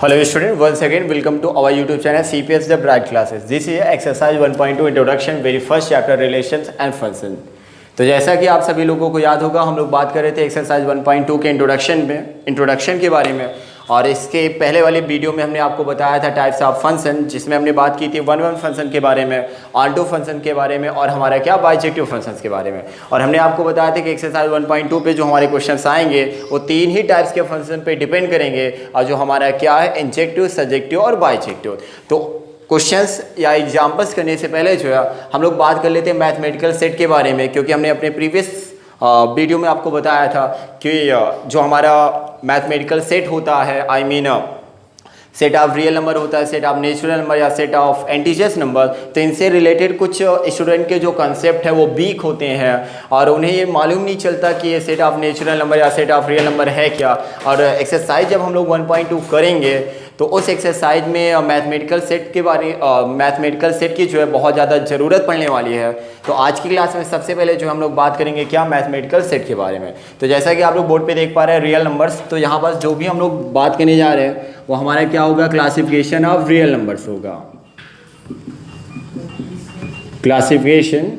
Hello student, once again welcome to our YouTube channel CPS the Bright Classes. This is exercise 1.2 introduction, very first chapter relations and function. तो जैसा कि आप सभी लोगों को याद होगा, हम लोग बात कर रहे थे एक्सरसाइज 1.2 के इंट्रोडक्शन के बारे में, और इसके पहले वाले वीडियो में हमने आपको बताया था टाइप्स ऑफ फंक्शन, जिसमें हमने बात की थी वन फंक्शन के बारे में, ऑन-टू फंक्शन के बारे में और हमारा क्या बाइजेक्टिव फंक्शंस के बारे में। और हमने आपको बताया था कि एक्सरसाइज 1.2 पे जो हमारे क्वेश्चंस आएंगे वो तीन ही टाइप्स के फंक्शन पे डिपेंड करेंगे, और जो हमारा क्या है इंजेक्टिव, सब्जेक्टिव और बाइजेक्टिव। तो क्वेश्चंस या एग्जाम्पल्स करने से पहले जो है हम लोग बात कर लेते हैं मैथमेटिकल सेट के बारे में, क्योंकि हमने अपने प्रीवियस वीडियो में आपको बताया था कि जो हमारा मैथमेटिकल सेट होता है, I mean set of real number होता है, सेट ऑफ नेचुरल नंबर या सेट ऑफ एंटीजर्स नंबर, तो इनसे रिलेटेड कुछ स्टूडेंट के जो कंसेप्ट है वो वीक होते हैं और उन्हें ये मालूम नहीं चलता कि ये सेट ऑफ नेचुरल नंबर या सेट ऑफ रियल नंबर है क्या। और एक्सरसाइज जब हम लोग 1.2 करेंगे तो उस एक्सरसाइज में मैथमेटिकल सेट की जो है बहुत ज़्यादा ज़रूरत पड़ने वाली है। तो आज की क्लास में सबसे पहले जो हम लोग बात करेंगे क्या, मैथमेटिकल सेट के बारे में। तो जैसा कि आप लोग बोर्ड पे देख पा रहे हैं रियल नंबर्स, तो यहाँ पर जो भी हम लोग बात करने जा रहे हैं वो हमारा क्या होगा, क्लासिफिकेशन ऑफ रियल नंबर्स होगा। क्लासिफिकेशन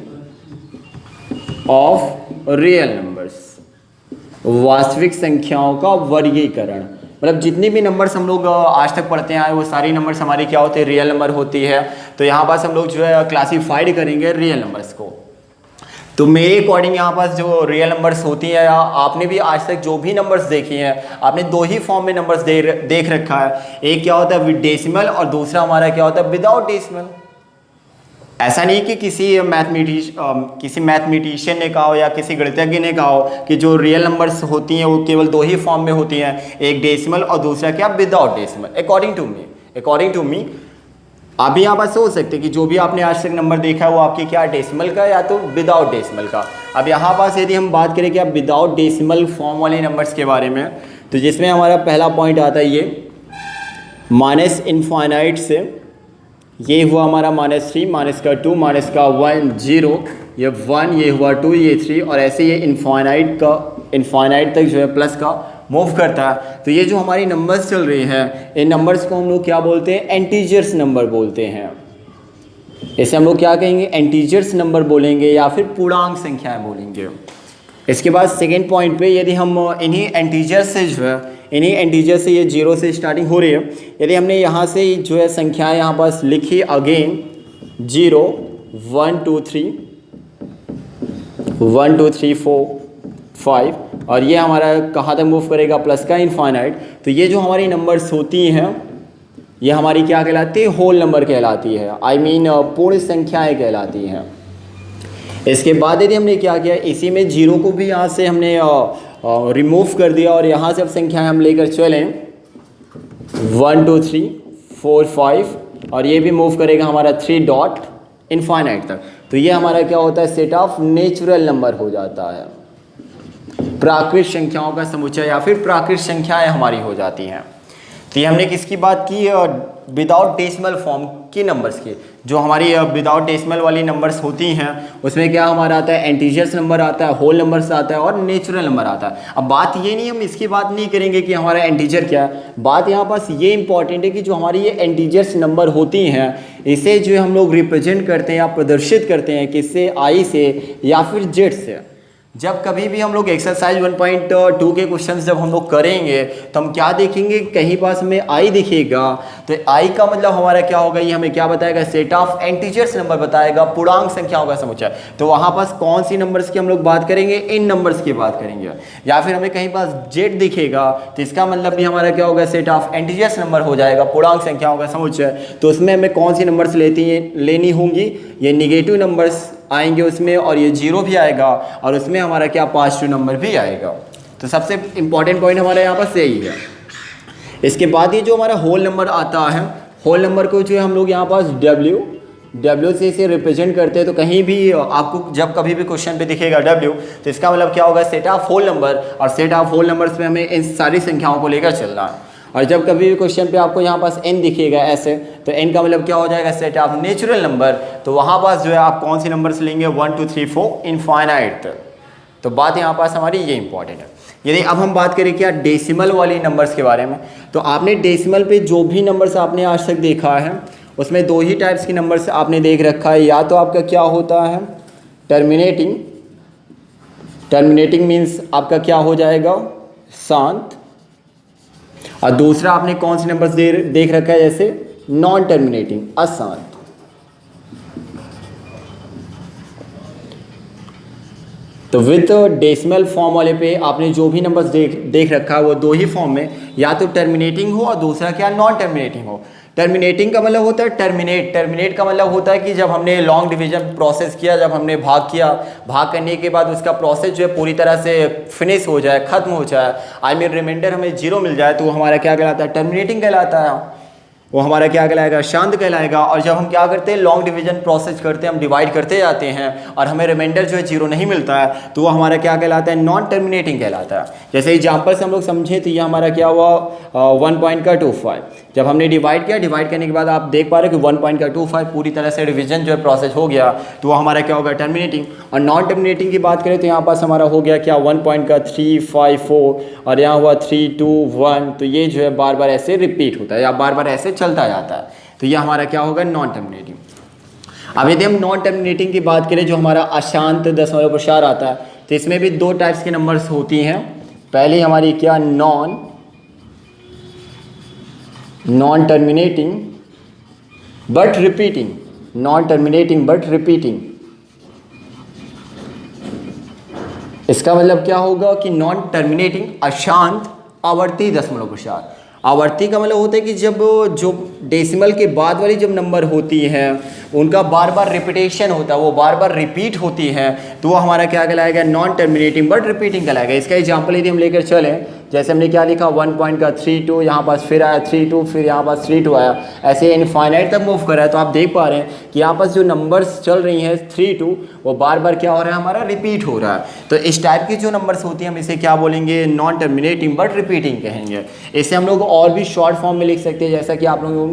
ऑफ रियल नंबर्स, वास्तविक संख्याओं का वर्गीकरण। मतलब जितनी भी नंबर्स हम लोग आज तक पढ़ते आए वो सारी नंबर्स हमारी क्या होती है, रियल नंबर होती है। तो यहाँ पास हम लोग जो है क्लासीफाइड करेंगे रियल नंबर्स को। तो मेरे अकॉर्डिंग यहाँ पास जो रियल नंबर्स होती है, आपने भी आज तक जो भी नंबर्स देखी हैं, आपने दो ही फॉर्म में नंबर्स देख रखा है। एक क्या होता है विद डेसिमल और दूसरा हमारा क्या होता है विदाउट डेसिमल। ऐसा नहीं कि किसी मैथमेटिशियन ने कहा हो या किसी गणितज्ञ ने कहा हो कि जो रियल नंबर्स होती हैं वो केवल दो ही फॉर्म में होती हैं, एक डेसिमल और दूसरा क्या without decimal. According to me आप भी यहाँ पर सोच सकते हैं कि जो भी आपने आज तक नंबर देखा है वो आपके क्या डेसिमल का या तो विदाउट डेसिमल का। अब यहाँ पास यदि हम बात करें क्या विदाउट डेसिमल फॉर्म वाले नंबर्स के बारे में, तो जिसमें हमारा पहला पॉइंट आता है ये माइनस इनफाइनाइट से, ये हुआ हमारा -3, -2, -1 0, ये 1, ये हुआ 2, ये 3, और ऐसे ये इनफाइनाइट तक जो है प्लस का मूव करता है। तो ये जो हमारी नंबर्स चल रही हैं, इन नंबर्स को हम लोग क्या बोलते हैं, एंटीजर्स नंबर बोलते हैं। इसे हम लोग क्या कहेंगे, एंटीजर्स नंबर बोलेंगे या फिर पूर्णांक संख्याएं बोलेंगे। इसके बाद सेकेंड पॉइंट पे यदि हम इन्हीं एंटीजर से जो है, इन्हीं एंटीजर से ये 0 से स्टार्टिंग हो रही है, यदि हमने यहाँ से जो है संख्याएं यहाँ पास लिखी अगेन 0 1 2 3 1 2 3 4 5, और ये हमारा कहाँ तक मूव करेगा, प्लस का इनफाइनाइट। तो ये जो हमारी नंबर्स होती हैं ये हमारी क्या कहलाती है, होल नंबर कहलाती है, आई मीन पूर्ण संख्याएँ कहलाती हैं। इसके बाद यदि हमने क्या किया, इसी में 0 को भी यहाँ से हमने रिमूव कर दिया और यहाँ से अब संख्याएं हम लेकर चलें 1 2 3 4 5, और ये भी मूव करेगा हमारा 3 डॉट इनफाइनाइट तक। तो ये हमारा क्या होता है, सेट ऑफ नेचुरल नंबर हो जाता है, प्राकृतिक संख्याओं का समुच्चय या फिर प्राकृतिक संख्याएं हमारी हो जाती हैं। तो ये हमने किसकी बात की, विदाउट डेसिमल फॉर्म की नंबर्स की। जो हमारी विदाउट डेसिमल वाली नंबर्स होती हैं उसमें क्या हमारा आता है, एंटीजर्स नंबर आता है, होल नंबर्स आता है और नेचुरल नंबर आता है। अब बात ये नहीं, हम इसकी बात नहीं करेंगे कि हमारा एंटीजर क्या है, बात यहाँ पास ये इंपॉर्टेंट है कि जो हमारी ये एंटीजर्स नंबर होती हैं इसे जो हम लोग रिप्रेजेंट करते हैं या प्रदर्शित करते हैं किससे, आई से या फिर जेड से। जब कभी भी हम लोग एक्सरसाइज 1.2 के क्वेश्चंस जब हम लोग करेंगे तो हम क्या देखेंगे, कहीं पास में आई दिखेगा तो आई का मतलब हमारा क्या होगा, ये हमें क्या बताएगा, सेट ऑफ एंटीजर्स नंबर बताएगा, पूर्णांक संख्याओं का समुच्चय। तो वहाँ पास कौन सी नंबर्स की हम लोग बात करेंगे, इन नंबर्स की बात करेंगे। या फिर हमें कहीं पास जेड दिखेगा तो इसका मतलब भी हमारा क्या होगा, सेट ऑफ एंटीजर्स नंबर हो जाएगा, पूर्णांक संख्याओं का समुच्चय। तो उसमें हमें कौन सी नंबर्स लेनी होंगी, ये निगेटिव नंबर्स आएंगे उसमें, और ये 0 भी आएगा, और उसमें हमारा क्या पॉजिटिव नंबर भी आएगा। तो सबसे इंपॉर्टेंट पॉइंट हमारे यहाँ पर यही है। इसके बाद ये जो हमारा होल नंबर आता है, होल नंबर को जो है हम लोग यहाँ पास W से इसे रिप्रेजेंट करते हैं। तो कहीं भी आपको जब कभी भी क्वेश्चन पे दिखेगा W, तो इसका मतलब क्या होगा, सेट ऑफ होल नंबर, और सेट ऑफ होल नंबर्स में हमें इन सारी संख्याओं को लेकर चलना है। और जब कभी भी क्वेश्चन पे आपको यहाँ पास n दिखेगा ऐसे, तो n का मतलब क्या हो जाएगा, सेट ऑफ नेचुरल नंबर। तो वहाँ पास जो है आप कौन सी नंबर्स लेंगे, 1 2 3 4 इनफाइनाइट। तो बात यहाँ पास हमारी ये इंपॉर्टेंट है। यदि अब हम बात करें क्या डेसिमल वाली नंबर्स के बारे में, तो आपने डेसिमल पे जो भी नंबर्स आपने आज तक देखा है उसमें दो ही टाइप्स की नंबर्स आपने देख रखा है। या तो आपका क्या होता है टर्मिनेटिंग, टर्मिनेटिंग मीन्स आपका क्या हो जाएगा शांत, और दूसरा आपने कौन सी नंबर्स देख रखा है जैसे नॉन टर्मिनेटिंग अशांत। तो विद डेसिमल फॉर्म वाले पे आपने जो भी नंबर्स देख रखा है वो दो ही फॉर्म में, या तो टर्मिनेटिंग हो और दूसरा क्या नॉन टर्मिनेटिंग हो। टर्मिनेटिंग का मतलब होता है टर्मिनेट, टर्मिनेट का मतलब होता है कि जब हमने लॉन्ग डिवीजन प्रोसेस किया, जब हमने भाग किया, भाग करने के बाद उसका प्रोसेस जो है पूरी तरह से फिनिश हो जाए, खत्म हो जाए, आई मीन रिमाइंडर हमें जीरो मिल जाए, तो वो हमारा क्या कहलाता है टर्मिनेटिंग कहलाता है, वो हमारा क्या कहलाएगा शांत कहलाएगा। और जब हम क्या करते हैं लॉन्ग डिवीजन प्रोसेस करते हैं, हम डिवाइड करते जाते हैं और हमें रिमाइंडर जो है जीरो नहीं मिलता है, तो वो हमारा क्या कहलाता है नॉन टर्मिनेटिंग कहलाता है। जैसे एग्जांपल से हम लोग समझे तो ये हमारा क्या हुआ 1.25, जब हमने डिवाइड किया, डिवाइड करने के बाद आप देख पा रहे हो कि 1.25 पूरी तरह से डिवीजन जो है प्रोसेस हो गया, तो वो हमारा क्या होगा टर्मिनेटिंग। और नॉन टर्मिनेटिंग की बात करें तो यहाँ पास हमारा हो गया क्या 1.354 और यहाँ हुआ 321, तो ये जो है बार बार ऐसे रिपीट होता है या बार बार ऐसे चलता जाता है, तो ये हमारा क्या होगा नॉन टर्मिनेटिंग। अब यदि हम नॉन टर्मिनेटिंग की बात करें जो हमारा अशांत दशमलव प्रसार आता है, तो इसमें भी दो टाइप्स की नंबर्स होती हैं। पहली हमारी क्या non terminating but repeating, non terminating but repeating. इसका मतलब क्या होगा कि नॉन टर्मिनेटिंग अशांत आवर्ती दशमलव प्रसार। आवर्ती का मतलब होता है कि जब जो डेसिमल के बाद वाली जब नंबर होती है उनका बार बार रिपीटेशन होता है, वो बार बार रिपीट होती है, तो वो हमारा क्या कहलाएगा नॉन टर्मिनेटिंग बट रिपीटिंग कहलाएगा। इसका एग्जांपल यदि हम लेकर चलें, जैसे हमने क्या लिखा 1.32, यहाँ पास फिर आया 32, फिर यहाँ पास 32 आया, ऐसे इनफाइनाइट तक मूव कर रहा है, तो आप देख पा रहे हैं कि यहाँ पास जो नंबर्स चल रही हैं 32 वो बार बार क्या हो रहा है हमारा रिपीट हो रहा है। तो इस टाइप की जो नंबर्स होती हैं हम इसे क्या बोलेंगे नॉन टर्मिनेटिंग बट रिपीटिंग कहेंगे। इसे हम लोग और भी शॉर्ट फॉर्म में लिख सकते हैं, जैसा कि आप लोगों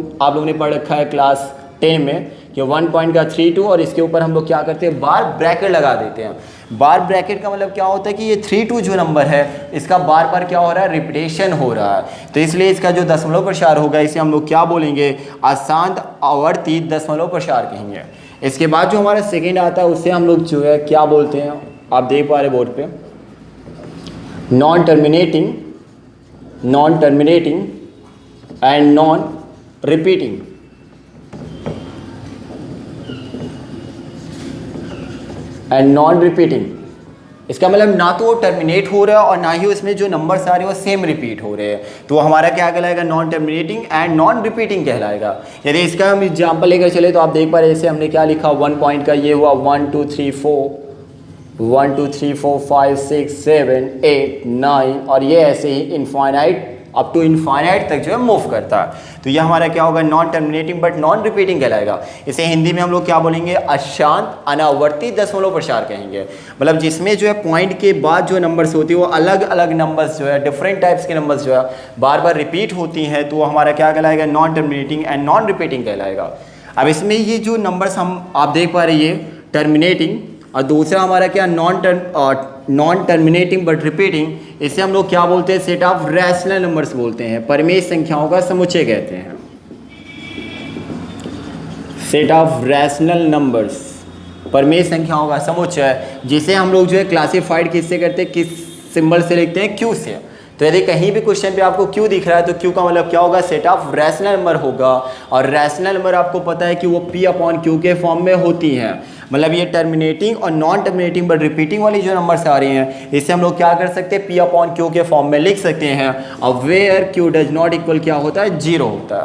ने पढ़ रखा है क्लास 10 में कि 1.32 और इसके ऊपर हम लोग क्या करते हैं बार ब्रैकेट लगा देते हैं। बार ब्रैकेट का मतलब क्या होता है कि ये 32 जो नंबर है इसका बार बार क्या हो रहा है रिपीटेशन हो रहा है, तो इसलिए इसका जो दशमलव प्रसार होगा इसे हम लोग क्या बोलेंगे अशांत आवर्ती दशमलव प्रसार कहेंगे। इसके बाद जो हमारा सेकेंड आता है उसे हम लोग जो है क्या बोलते हैं, आप देख पा रहे बोर्ड पे non terminating and non repeating. And non repeating, इसका मतलब ना तो वो टर्मिनेट हो रहा है और ना ही उसमें जो नंबर्स आ रहे हैं वो सेम रिपीट हो रहे हैं, तो वो हमारा क्या कहलाएगा non terminating and non repeating कहलाएगा। यदि इसका हम एग्जांपल लेकर चले तो आप देख पा रहे हैं जैसे हमने क्या लिखा 1 पॉइंट का ये हुआ 1 2 3 4 5 6 7 8 9 और ये ऐसे ही इनफाइनाइट अप टू इनफाइनाइट तक जो है मूव करता है, तो ये हमारा क्या होगा non terminating but non repeating कहलाएगा। इसे हिंदी में हम लोग क्या बोलेंगे अशांत अनावर्ती दशमलव प्रसार कहेंगे। मतलब जिसमें जो है पॉइंट के बाद जो नंबर्स होती है वो अलग अलग नंबर्स जो है डिफरेंट टाइप्स के नंबर्स जो है बार बार रिपीट होती हैं, तो वो हमारा क्या कहलाएगा non terminating and non repeating कहलाएगा। अब इसमें ये जो नंबर्स आप देख पा रहे हैं ये टर्मिनेटिंग और दूसरा हमारा क्या नॉन टर्मिनेटिंग बट रिपीटिंग, इसे हम लोग क्या बोलते हैं सेट ऑफ रैशनल नंबर्स बोलते हैं, परिमेय संख्याओं का समुच्चय कहते हैं। सेट ऑफ रैशनल नंबर्स परिमेय संख्याओं का समुच्चय, जिसे हम लोग जो है क्लासिफाइड किससे करते हैं, किस सिंबल से लिखते हैं क्यू से। तो यदि कहीं भी क्वेश्चन पे आपको क्यू दिख रहा है तो क्यू का मतलब क्या होगा सेट ऑफ रैशनल नंबर होगा, और रैशनल नंबर आपको पता है कि वो पी अपॉन क्यू के फॉर्म में होती हैं। मतलब ये टर्मिनेटिंग और नॉन टर्मिनेटिंग बट रिपीटिंग वाली जो नंबर्स आ रही हैं इसे हम लोग क्या कर सकते हैं पी अपॉन क्यू के फॉर्म में लिख सकते हैं, और where q does not equal क्या होता है 0 होता है।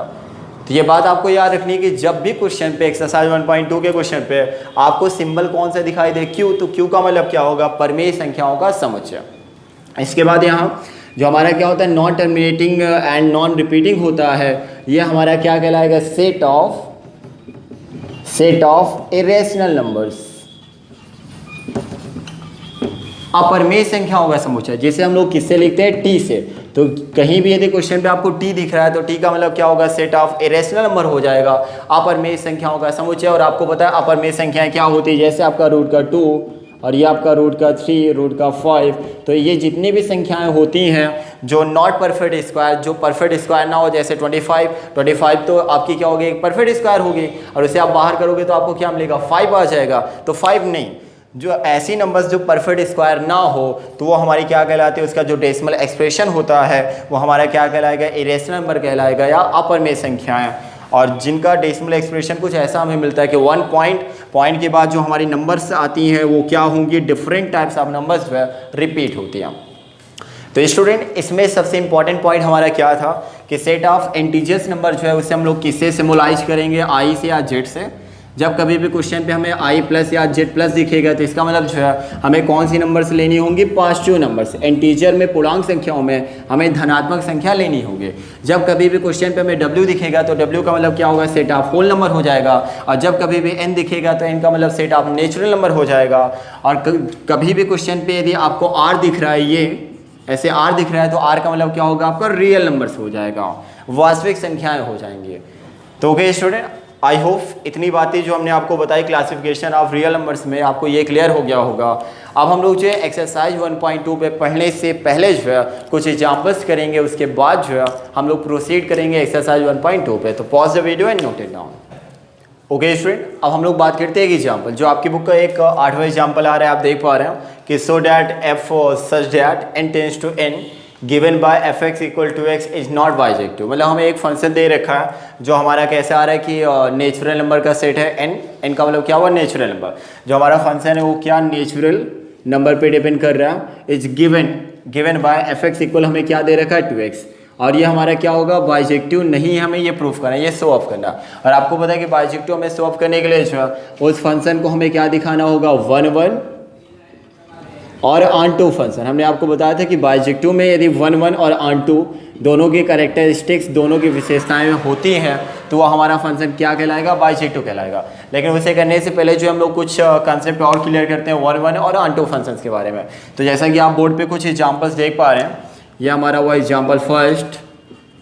तो ये बात आपको याद रखनी है कि जब भी क्वेश्चन पे एक्सरसाइज 1.2 के क्वेश्चन पे आपको सिंबल कौन सा दिखाई दे क्यू, तो क्यू का मतलब क्या होगा परिमेय संख्याओं का समुच्चय। इसके बाद यहाँ जो हमारा क्या होता है non terminating and non repeating होता है, ये हमारा क्या कहलाएगा सेट ऑफ इरेशनल नंबर्स, अपरिमेय संख्याओं का समुच्चय, जिसे हम लोग किससे लिखते हैं टी से। तो कहीं भी यदि क्वेश्चन पे आपको टी दिख रहा है तो टी का मतलब क्या होगा सेट ऑफ इरेशनल नंबर हो जाएगा, अपरिमेय संख्याओं का समुच्चय। और आपको पता है अपरिमेय संख्याएं क्या होती है, जैसे आपका √2 और ये आपका रूट का 3, रूट का 5। तो ये जितनी भी संख्याएं होती हैं जो नॉट परफेक्ट स्क्वायर, जो परफेक्ट स्क्वायर ना हो, जैसे 25 तो आपकी क्या होगी, एक परफेक्ट स्क्वायर होगी, और उसे आप बाहर करोगे तो आपको क्या मिलेगा, 5 आ जाएगा। तो 5 नहीं, जो ऐसी नंबर्स जो परफेक्ट स्क्वायर ना हो तो वो हमारी क्या कहलाती है, उसका जो डेसिमल एक्सप्रेशन होता है वो हमारा क्या कहलाएगा, इरेशनल नंबर कहलाएगा या अपरमेय संख्याएं। और जिनका डेसिमल एक्सप्रेशन कुछ ऐसा हमें मिलता है कि 1 पॉइंट के बाद जो हमारी नंबर्स आती हैं वो क्या होंगी, डिफरेंट टाइप्स ऑफ नंबर्स जो है रिपीट होती हैं। तो स्टूडेंट इसमें सबसे इंपॉर्टेंट पॉइंट हमारा क्या था कि सेट ऑफ इंटीजर्स नंबर जो है उसे हम लोग किससे सिम्बलाइज करेंगे, आई से या जेड से। जब कभी भी क्वेश्चन पे हमें आई प्लस या जेड प्लस दिखेगा तो इसका मतलब जो है हमें कौन सी नंबर्स लेनी होंगी, पॉजिटिव नंबर्स। इंटीजर में पूर्णांक संख्याओं में हमें धनात्मक संख्या लेनी होगी। जब कभी भी क्वेश्चन पे हमें डब्ल्यू दिखेगा तो डब्ल्यू का मतलब क्या होगा, सेट ऑफ होल नंबर हो जाएगा। और जब कभी भी एन दिखेगा तो एन का मतलब सेट ऑफ नेचुरल नंबर हो जाएगा। और कभी भी क्वेश्चन पे यदि आपको आर दिख रहा है, ये ऐसे आर दिख रहा है तो आर का मतलब क्या होगा, आपका रियल नंबर्स हो जाएगा, वास्तविक संख्याएं हो जाएंगी। तो ओके स्टूडेंट, आई होप इतनी बातें जो हमने आपको बताई क्लासिफिकेशन ऑफ रियल नंबर्स में आपको ये क्लियर हो गया होगा। अब हम लोग जो है एक्सरसाइज 1.2 पे पढ़ने से पहले जो है कुछ एग्जाम्पल्स करेंगे, उसके बाद जो है हम लोग प्रोसीड करेंगे एक्सरसाइज 1.2 पे। तो pause the video and note it down. Okay student, अब हम लोग बात करते हैं एग्जाम्पल। जो आपकी बुक का एक 8वां एग्जाम्पल आ रहा है, आप देख पा रहे हैं कि so that f such that n tends to n given by f x equal to x is not bijective. मतलब हमें एक फंक्शन दे रखा है जो हमारा कैसे आ रहा है कि नेचुरल नंबर का सेट है n का मतलब क्या हुआ, नेचुरल नंबर। जो हमारा फंक्शन है वो क्या नेचुरल नंबर पे डिपेंड कर रहा है, is given by f x equal हमें क्या दे रखा है 2x। और ये हमारा क्या होगा, बाइजेक्टिव नहीं है, हमें ये प्रूफ करना है, ये शो ऑफ करना। और आपको पता है कि बाइजेक्टिव हमें शो ऑफ करने के लिए जो है उस फंक्शन को हमें क्या दिखाना होगा, 1 1 और ऑन टू फंक्शन। हमने आपको बताया था कि बाइजेक्टिव में यदि 1 1 और ऑन टू दोनों की कैरेक्टरिस्टिक्स, दोनों की विशेषताएं होती हैं तो वह हमारा फंक्शन क्या कहलाएगा, बाइजेक्टिव कहलाएगा। लेकिन उसे करने से पहले जो हम लोग कुछ कंसेप्ट और क्लियर करते हैं 1 1 और ऑन टू फंक्शंस के बारे में। तो जैसा कि आप बोर्ड पे कुछ एग्जाम्पल्स देख पा रहे हैं, ये हमारा हुआ एग्जाम्पल फर्स्ट,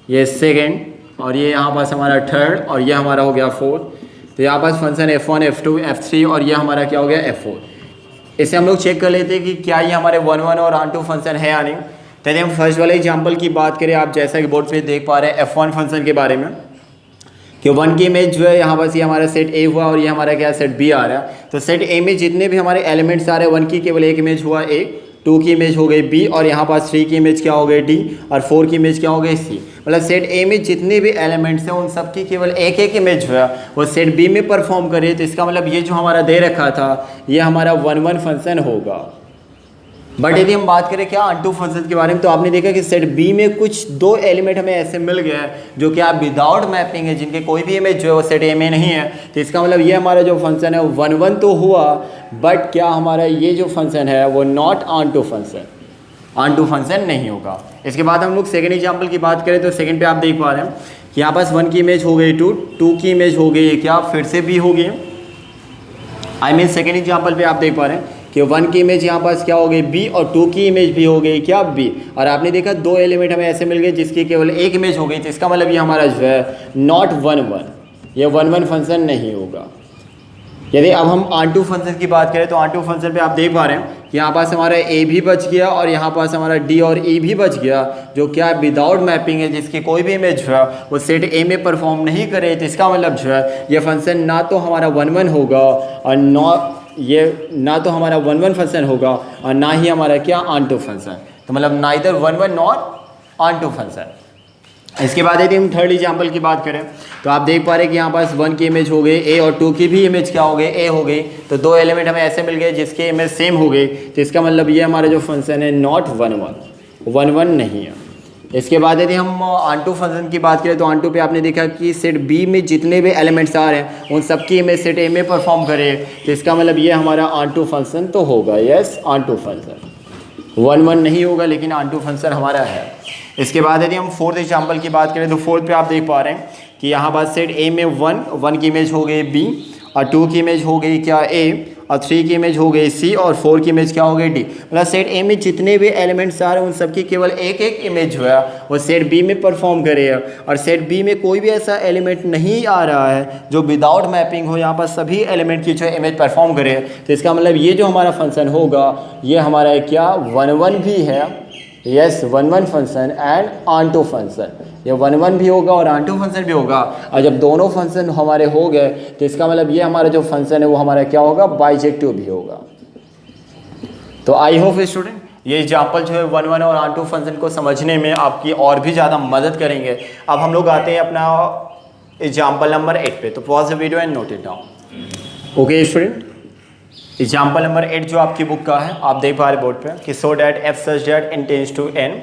ये सेकेंड, और ये यहाँ पास हमारा थर्ड, और ये हमारा हो गया फोर्थ। तो यहाँ पास फंक्शन f1 f2 f3 और ये हमारा क्या हो गया f4। इसे हम लोग चेक कर लेते हैं कि क्या ये हमारे 1 1 और ऑन टू फंक्शन है या नहीं। तो यदि हम फर्स्ट वाले एग्जाम्पल की बात करें, आप जैसा कि बोर्ड पे देख पा रहे हैं f1 फंक्शन के बारे में कि 1 की इमेज जो है यहाँ पास ये हमारा सेट A हुआ और ये हमारा क्या सेट B आ रहा है। तो सेट A में जितने भी हमारे एलिमेंट्स आ रहे हैं, 1 की केवल एक इमेज हुआ A, 2 की इमेज हो गई B, और यहाँ पास 3 की इमेज क्या हो गई D, और 4 की इमेज क्या हो गई C। मतलब सेट A में जितने भी एलिमेंट्स हैं उन सब की केवल एक एक इमेज जो है वो सेट B में परफॉर्म करे। तो इसका मतलब ये जो हमारा दे रखा था ये हमारा 1 1 फंक्शन होगा। बट यदि हम बात करें क्या ऑन-टू फंक्शन के बारे में, तो आपने देखा कि सेट बी में कुछ 2 एलिमेंट हमें ऐसे मिल गए हैं जो कि आप विदाउट मैपिंग है, जिनके कोई भी इमेज जो है वो सेट ए में नहीं है। तो इसका मतलब ये हमारा जो फंक्शन है 1 1 तो हुआ, बट क्या हमारा ये जो फंक्शन है वो not on-to function, on-to function नहीं होगा। इसके बाद हम लोग सेकेंड एग्जाम्पल की बात करें तो सेकेंड पे आप देख पा रहे हैं कि यहाँ पास 1 की इमेज हो गई 2, 2 की इमेज हो गई क्या फिर से बी हो गई। आई मीन सेकेंड एग्जाम्पल पे आप देख पा रहे हैं कि 1 की इमेज यहाँ पास क्या हो गई बी, और 2 की इमेज भी हो गई क्या बी। और आपने देखा 2 एलिमेंट हमें ऐसे मिल गए जिसकी केवल एक इमेज हो गई। तो इसका मतलब ये हमारा जो है नॉट 1 1, ये 1 1 फंक्शन नहीं होगा। यदि अब हम ऑन-टू फंक्शन की बात करें तो ऑन-टू फंक्शन पे आप देख पा रहे हैं कि यहाँ पास हमारा ए भी बच गया और यहाँ पास हमारा डी और ई भी बच गया, जो क्या विदाउट मैपिंग है, जिसकी कोई भी इमेज जो है वो सेट ए में परफॉर्म नहीं करे। तो इसका मतलब जो है ये फंक्शन ना तो हमारा 1 1 होगा और ना तो हमारा 1 1 फंक्शन होगा और ना ही हमारा क्या ऑन-टू फंक्शन। तो मतलब नाइदर 1 1 नॉट ऑन-टू फंक्शन। इसके बाद यदि हम थर्ड एग्जाम्पल की बात करें तो आप देख पा रहे हैं कि यहाँ पास 1 की इमेज हो गई ए और 2 की भी इमेज क्या हो गई ए हो गई। तो 2 एलिमेंट हमें ऐसे मिल गए जिसके इमेज सेम हो गई। तो इसका मतलब ये हमारा जो फंक्शन है नॉट 1 1 नहीं है। इसके बाद यदि हम ऑन-टू फंक्शन की बात करें तो ऑन-टू पे आपने देखा कि सेट बी में जितने भी एलिमेंट्स आ रहे हैं उन सबकी इमेज सेट ए में परफॉर्म करे। तो इसका मतलब ये हमारा ऑन-टू फंक्शन तो होगा, यस ऑन-टू फंक्शन। 1 1 नहीं होगा लेकिन ऑन-टू फंक्शन हमारा है। इसके बाद यदि हम फोर्थ एग्जाम्पल की बात करें तो फोर्थ पे आप देख पा रहे हैं कि यहाँ पास सेट ए में 1 की इमेज हो गई बी और 2 की इमेज हो गई क्या ए और 3 की इमेज हो गई C और 4 की इमेज क्या हो गई D। मतलब सेट A में जितने भी एलिमेंट्स आ रहे हैं उन सबकी केवल एक एक इमेज जो है वो सेट B में परफॉर्म करेगा, और सेट B में कोई भी ऐसा एलिमेंट नहीं आ रहा है जो विदाउट मैपिंग हो, यहाँ पर सभी एलिमेंट की जो इमेज परफॉर्म करे। तो इसका मतलब ये जो हमारा फंक्शन होगा ये हमारा क्या 1 भी है, yes 1 function and onto function, ये 1 भी होगा और ऑन टू फंक्शन भी होगा। और जब दोनों फंक्शन हमारे हो गए तो इसका मतलब ये हमारा जो फंक्शन है वो हमारा क्या होगा बाइजेक्टिव भी होगा। तो आई होप स्टूडेंट ये एग्जाम्पल जो है 1 और ऑन टू फंक्शन को समझने में आपकी और भी ज़्यादा मदद करेंगे। अब हम लोग आते हैं अपना एग्जाम्पल नंबर 8 पे। तो pause the video and note it down. Okay student, example number 8 जो आपकी बुक का है आप देख पा रहे बोर्ड पे कि so that f such that n tends to n,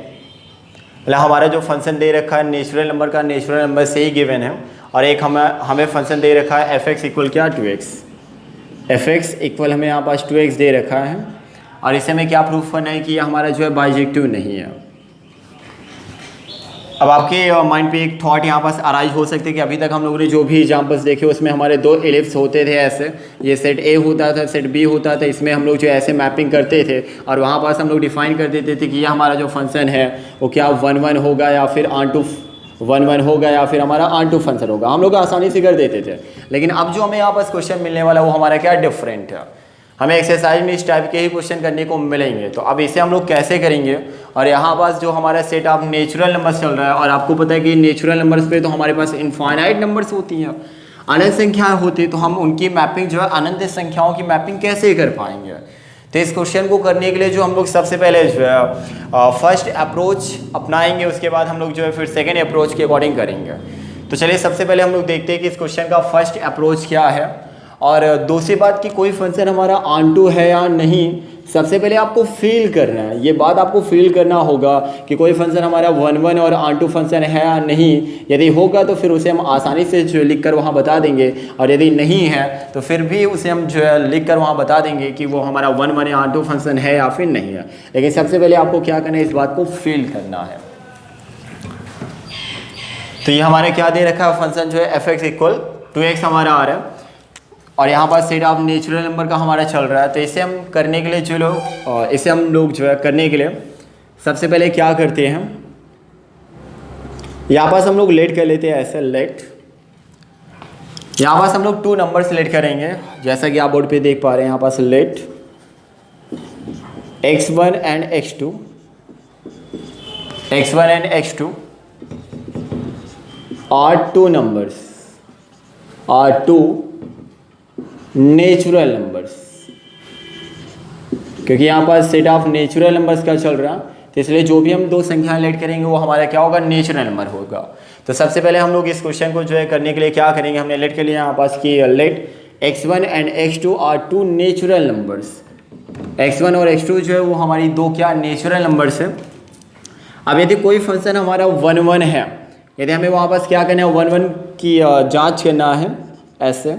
मतलब हमारा जो फंक्शन दे रखा है नेचुरल नंबर का नेचुरल नंबर से ही गिवन है, और एक हमें फंक्शन दे रखा है fx इक्वल क्या 2x, fx इक्वल हमें यहाँ पास 2x दे रखा है, और इसे हमें क्या प्रूफ करना है कि ये हमारा जो है बाइजेक्टिव नहीं है। अब आपके माइंड पे एक थॉट यहाँ पास अराइज हो सकते हैं कि अभी तक हम लोगों ने जो भी एग्जाम्पल्स देखे उसमें हमारे 2 एलिप्स होते थे ऐसे, ये सेट ए होता था सेट बी होता था, इसमें हम लोग जो ऐसे मैपिंग करते थे और वहाँ पास हम लोग डिफाइन कर देते थे कि ये हमारा जो फंक्शन है वो क्या 1 होगा या फिर ऑन टू 1 होगा या फिर हमारा ऑन टू फंक्शन होगा, हम लोग आसानी से कर देते थे। लेकिन अब जो हमें यहाँ पास क्वेश्चन मिलने वाला वो हमारा क्या डिफरेंट है, हमें एक्सरसाइज में इस टाइप के ही क्वेश्चन करने को मिलेंगे। तो अब इसे हम लोग कैसे करेंगे, और यहाँ पास जो हमारा सेट ऑफ नेचुरल नंबर्स चल रहा है और आपको पता है कि नेचुरल नंबर्स पे तो हमारे पास इनफाइनाइट नंबर्स होती हैं, अनंत संख्याएं होती, तो हम उनकी मैपिंग जो है अनंत संख्याओं की मैपिंग कैसे कर पाएंगे। तो इस क्वेश्चन को करने के लिए जो हम लोग सबसे पहले जो है फर्स्ट अप्रोच अपनाएंगे, उसके बाद हम लोग जो है फिर सेकेंड अप्रोच के अकॉर्डिंग करेंगे। तो चलिए सबसे पहले हम लोग देखते हैं कि इस क्वेश्चन का फर्स्ट अप्रोच क्या है, और दूसरी बात कि कोई फंक्शन हमारा ऑन टू है या नहीं, सबसे पहले आपको फील करना है, ये बात आपको फील करना होगा कि कोई फंक्शन हमारा 1 और ऑन टू फंक्शन है या नहीं। यदि होगा तो फिर उसे हम आसानी से जो लिख कर वहाँ बता देंगे, और यदि नहीं है तो फिर भी उसे हम जो है लिख कर वहाँ बता देंगे कि वो हमारा 1 या ऑन टू फंक्शन है या फिर नहीं है। लेकिन सबसे पहले आपको क्या करना है, इस बात को फील करना है। तो ये हमारे क्या दे रखा है, फंक्शन जो है fx इक्वल 2x हमारा आ रहा है, और यहाँ पर सेट ऑफ नेचुरल नंबर का हमारा चल रहा है। तो इसे हम करने के लिए इसे हम लोग जो है करने के लिए सबसे पहले क्या करते हैं, यहाँ पास हम लोग लेट कर लेते हैं ऐसे लेट, यहाँ पास हम लोग 2 नंबर सेलेक्ट करेंगे जैसा कि आप बोर्ड पे देख पा रहे हैं। यहाँ पास let x1 and x2, x1 and x2 are 2 numbers, are 2 natural numbers, क्योंकि यहाँ पर सेट ऑफ नेचुरल नंबर्स का चल रहा है, तो इसलिए जो भी हम 2 संख्याएं लेट करेंगे वो हमारा क्या होगा, नेचुरल नंबर होगा। तो सबसे पहले हम लोग इस क्वेश्चन को जो है करने के लिए क्या करेंगे, हमने लेट के लिए यहाँ पास की let x1 and x2 are 2 natural numbers, x1 और x2 जो है वो हमारी 2 क्या नेचुरल नंबर्स है। अब यदि कोई फंक्शन हमारा 1 है, यदि हमें वहाँ पास क्या करना है 1 की जाँच करना है, ऐसे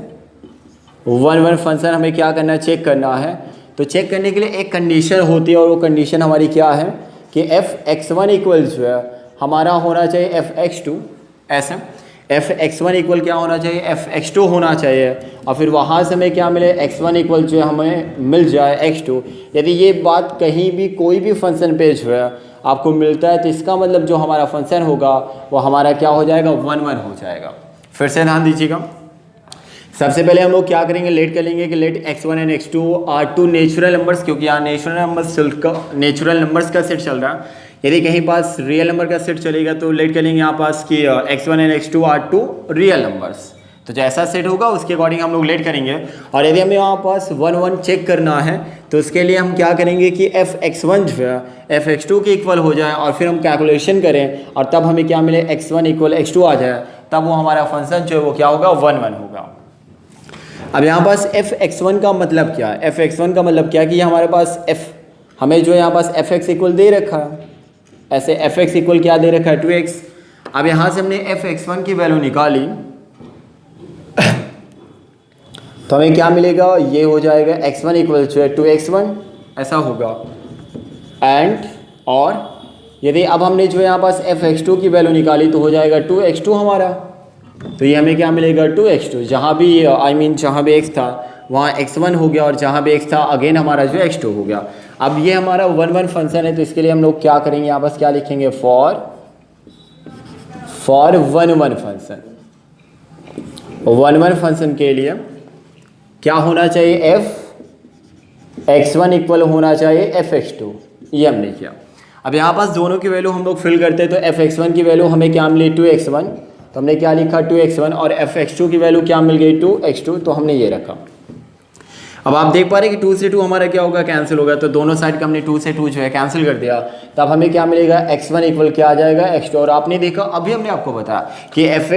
1 फंक्शन हमें क्या करना है, चेक करना है। तो चेक करने के लिए एक कंडीशन होती है, और वो कंडीशन हमारी क्या है कि fx1 इक्वल जो है हमारा होना चाहिए fx2, ऐसे fx1 इक्वल क्या होना चाहिए, fx2 होना चाहिए, और फिर वहाँ से हमें क्या मिले x1 इक्वल जो है हमें मिल जाए x2। यदि ये बात कहीं भी कोई भी फंक्शन पे जो है आपको मिलता है तो इसका मतलब जो हमारा फंक्शन होगा वो हमारा क्या हो जाएगा, 1 हो जाएगा। फिर से ध्यान दीजिएगा, सबसे पहले हम लोग क्या करेंगे, लेट कर लेंगे कि let x1 and x2 are 2 natural numbers, क्योंकि यहाँ नेचुरल नंबर्स का सेट चल रहा है। यदि कहीं पास रियल नंबर का सेट चलेगा तो लेट कर लेंगे यहाँ पास कि x1 and x2 are 2 real numbers. तो जैसा सेट होगा उसके अकॉर्डिंग हम लोग लेट करेंगे। और यदि हमें यहाँ पास 1 चेक करना है तो उसके लिए हम क्या करेंगे कि fx1 जो है fx2 के इक्वल हो जाए, और फिर हम कैलकुलेशन करें और तब हमें क्या मिले x1 इक्वल x2 आ जाए, तब वो हमारा फंक्शन जो है वो क्या होगा, 1 होगा। अब यहाँ पास fx1 का मतलब क्या है, fx1 का मतलब क्या है कि हमारे पास हमें जो यहाँ पास fx इक्वल दे रखा है, ऐसे fx इक्वल क्या दे रखा है, 2x। अब यहाँ से हमने fx1 की वैल्यू निकाली तो हमें क्या मिलेगा, ये हो जाएगा x1 इक्वल जो है 2x1, ऐसा होगा। एंड और यदि अब हमने जो यहाँ पास fx2 की वैल्यू निकाली तो हो जाएगा 2x2 हमारा, तो ये हमें क्या मिलेगा, 2x2। जहाँ भी जहाँ भी x था वहाँ x1 हो गया और जहाँ भी x था अगेन हमारा जो x2 हो गया। अब ये हमारा 1 1 फंक्शन है तो इसके लिए हम लोग क्या करेंगे, यहाँ बस क्या लिखेंगे, फॉर 1 1 फंक्शन। 1 1 फंक्शन के लिए क्या होना चाहिए, f x1 इक्वल होना चाहिए f x2, ये हमने किया। अब यहाँ पास दोनों की वैल्यू हम लोग फिल करते हैं तो f x1 की वैल्यू हमें क्या मिली 2x1, तो हमने क्या लिखा 2x1, और f x2 की वैल्यू क्या मिल गई 2x2, तो हमने ये रखा। अब आप देख पा रहे हैं कि 2 से 2 हमारा क्या होगा, कैंसिल होगा, तो दोनों साइड का हमने 2 से 2 जो है कैंसिल कर दिया। तब हमें क्या मिलेगा, x1 इक्वल क्या आ जाएगा x2। और आपने देखा अभी हमने आपको बताया कि f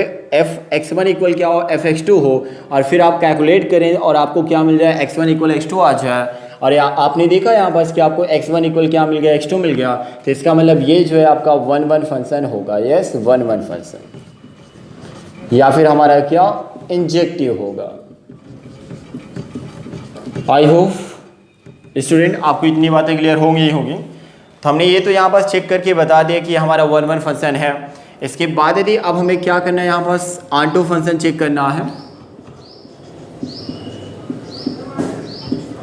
x1 इक्वल क्या हो, f x2 हो, और फिर आप कैलकुलेट करें और आपको क्या मिल जाए, x1 इक्वल x2 आ जाए। और आपने देखा यहाँ पास कि आपको x1 इक्वल क्या मिल गया, x2 मिल गया, तो इसका मतलब ये जो है आपका 1 1 फंक्शन होगा। यस, 1 1 फंक्शन, या फिर हमारा क्या इंजेक्टिव होगा। आई होप स्टूडेंट आपको इतनी बातें क्लियर होंगी ही होंगी। तो हमने ये तो यहाँ पास चेक करके बता दिया कि हमारा 1 1 फंक्शन है। इसके बाद यदि अब हमें क्या करना है, यहाँ पास ऑन टू फंक्शन चेक करना है।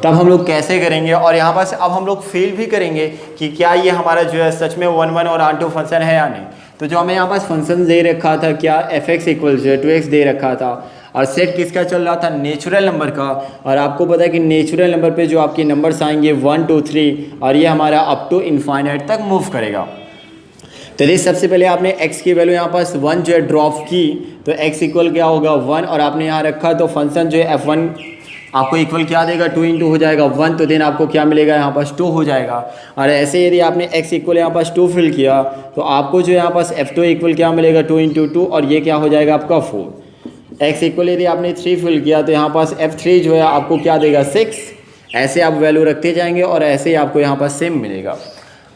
तब हम लोग कैसे करेंगे, और यहाँ पास अब हम लोग फील भी करेंगे कि क्या ये हमारा जो है सच में 1 1 और ऑन टू फंक्शन है या नहीं। तो जो हमें यहाँ पास फंक्शन दे रखा था, क्या f(x) इक्वल 2x दे रखा था, और सेट किसका चल रहा था, नेचुरल नंबर का। और आपको पता है कि नेचुरल नंबर पे जो आपके नंबर्स आएंगे 1 2 3, और ये हमारा अप टू इनफाइनाइट तक मूव करेगा। तो ये सबसे पहले आपने x की वैल्यू यहाँ पास 1 जो है ड्रॉप की, तो x इक्वल क्या होगा 1, और आपने यहाँ रखा तो फंक्शन जो है f1 आपको इक्वल क्या देगा, 2 × 2 हो जाएगा 1, तो देन आपको क्या मिलेगा, यहाँ पास 2 हो जाएगा। और ऐसे यदि आपने x इक्वल यहाँ पास 2 फिल किया तो आपको जो यहाँ पास f2 इक्वल क्या मिलेगा, 2 × 2, और ये क्या हो जाएगा आपका 4। x इक्वल यदि आपने 3 फिल किया तो यहाँ पास f3 जो है आपको क्या देगा 6। ऐसे आप वैल्यू रखते जाएंगे और ऐसे ही आपको यहाँ पास सेम मिलेगा।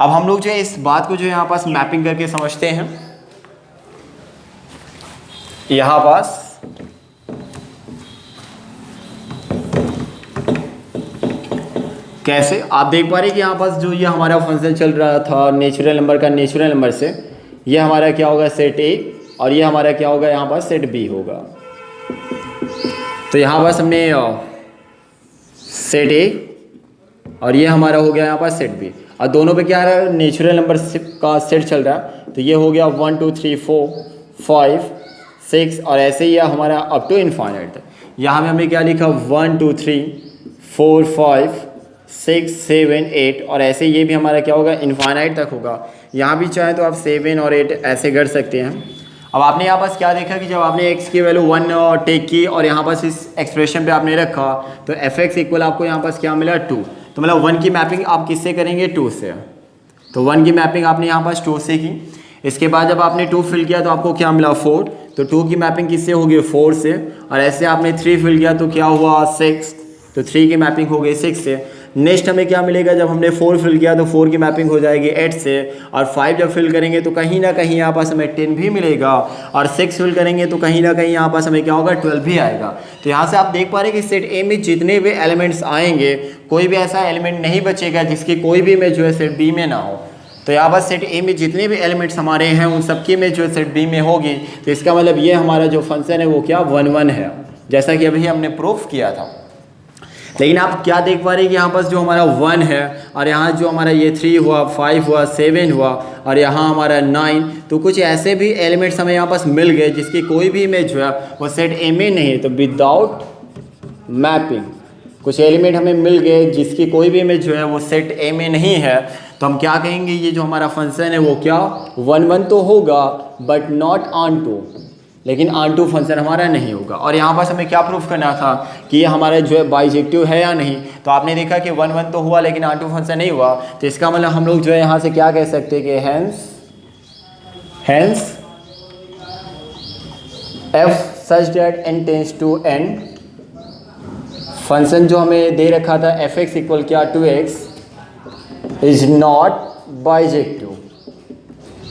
अब हम लोग जो है इस बात को जो है यहाँ पास मैपिंग करके समझते हैं। यहाँ पास कैसे आप देख पा रहे हैं कि यहाँ पास जो ये हमारा फंक्शन चल रहा था नेचुरल नंबर का, नेचुरल नंबर से ये हमारा क्या होगा सेट ए, और ये हमारा क्या होगा यहाँ पास सेट बी होगा। तो यहाँ पास हमने सेट ए और ये हमारा हो गया यहाँ पास सेट बी, और दोनों पे क्या है नेचुरल नंबर का सेट चल रहा है। तो ये हो गया 1 2 3 4 5 6, और ऐसे ही हमारा अप टू इनफाइनाइट तक। यहाँ में हमने क्या लिखा 1 2 3 4 5 6 7 8, और ऐसे ये भी हमारा क्या होगा इनफाइनाइट तक होगा। यहाँ भी चाहे तो आप 7 और 8 ऐसे कर सकते हैं। अब आपने यहाँ पास क्या देखा कि जब आपने x की वैल्यू 1 टेक की और यहाँ पास इस एक्सप्रेशन पे आपने रखा तो f(x) इक्वल आपको यहाँ पास क्या मिला 2। तो मतलब 1 की मैपिंग आप किससे करेंगे 2 से। तो 1 की मैपिंग आपने यहाँ पास 2 से की। इसके बाद जब आपने 2 फिल किया तो आपको क्या मिला 4, तो 2 की मैपिंग किससे होगी 4 से, और ऐसे आपने 3 फिल किया तो क्या हुआ 6, तो 3 की मैपिंग हो गई 6 से। नेक्स्ट हमें क्या मिलेगा, जब हमने 4 फिल किया तो 4 की मैपिंग हो जाएगी 8 से, और 5 जब फिल करेंगे तो कहीं ना कहीं यहाँ पास हमें 10 भी मिलेगा, और 6 फिल करेंगे तो कहीं ना कहीं यहाँ पास हमें क्या होगा 12 भी आएगा। तो यहाँ से आप देख पा रहे हैं कि सेट ए में जितने भी एलिमेंट्स आएंगे कोई भी ऐसा एलिमेंट नहीं बचेगा जिसकी कोई भी में जो है सेट बी में ना हो। तो यहाँ पर सेट ए में जितने भी एलिमेंट्स हमारे हैं उन सबकी में जो है सेट बी में होगी। तो इसका मतलब ये हमारा जो फंक्शन है वो क्या 1 1 है, जैसा कि अभी हमने प्रूफ किया था। लेकिन आप क्या देख पा रहे हैं कि यहाँ पास जो हमारा 1 है, और यहाँ जो हमारा ये 3 हुआ 5 हुआ 7 हुआ, और यहाँ हमारा 9, तो कुछ ऐसे भी एलिमेंट्स हमें यहाँ पास मिल गए जिसकी कोई भी इमेज जो है वो सेट ए में नहीं है। तो विदाउट मैपिंग कुछ एलिमेंट हमें मिल गए जिसकी कोई भी इमेज जो है वो सेट ए में नहीं है, तो हम क्या कहेंगे ये जो हमारा फंक्शन है वो क्या 1 1 तो होगा बट नॉट ऑन टू, लेकिन ऑन टू फंक्शन हमारा नहीं होगा। और यहाँ पास हमें क्या प्रूफ करना था कि ये हमारा जो है बाइजेक्टिव है या नहीं। तो आपने देखा कि 1 1 तो हुआ लेकिन ऑन टू फंक्शन नहीं हुआ, तो इसका मतलब हम लोग जो है यहाँ से क्या कह सकते हैं कि hence f such that n tends to n, function जो हमें दे रखा था f(x) इक्वल क्या 2x इज नॉट बाइजेक्टिव।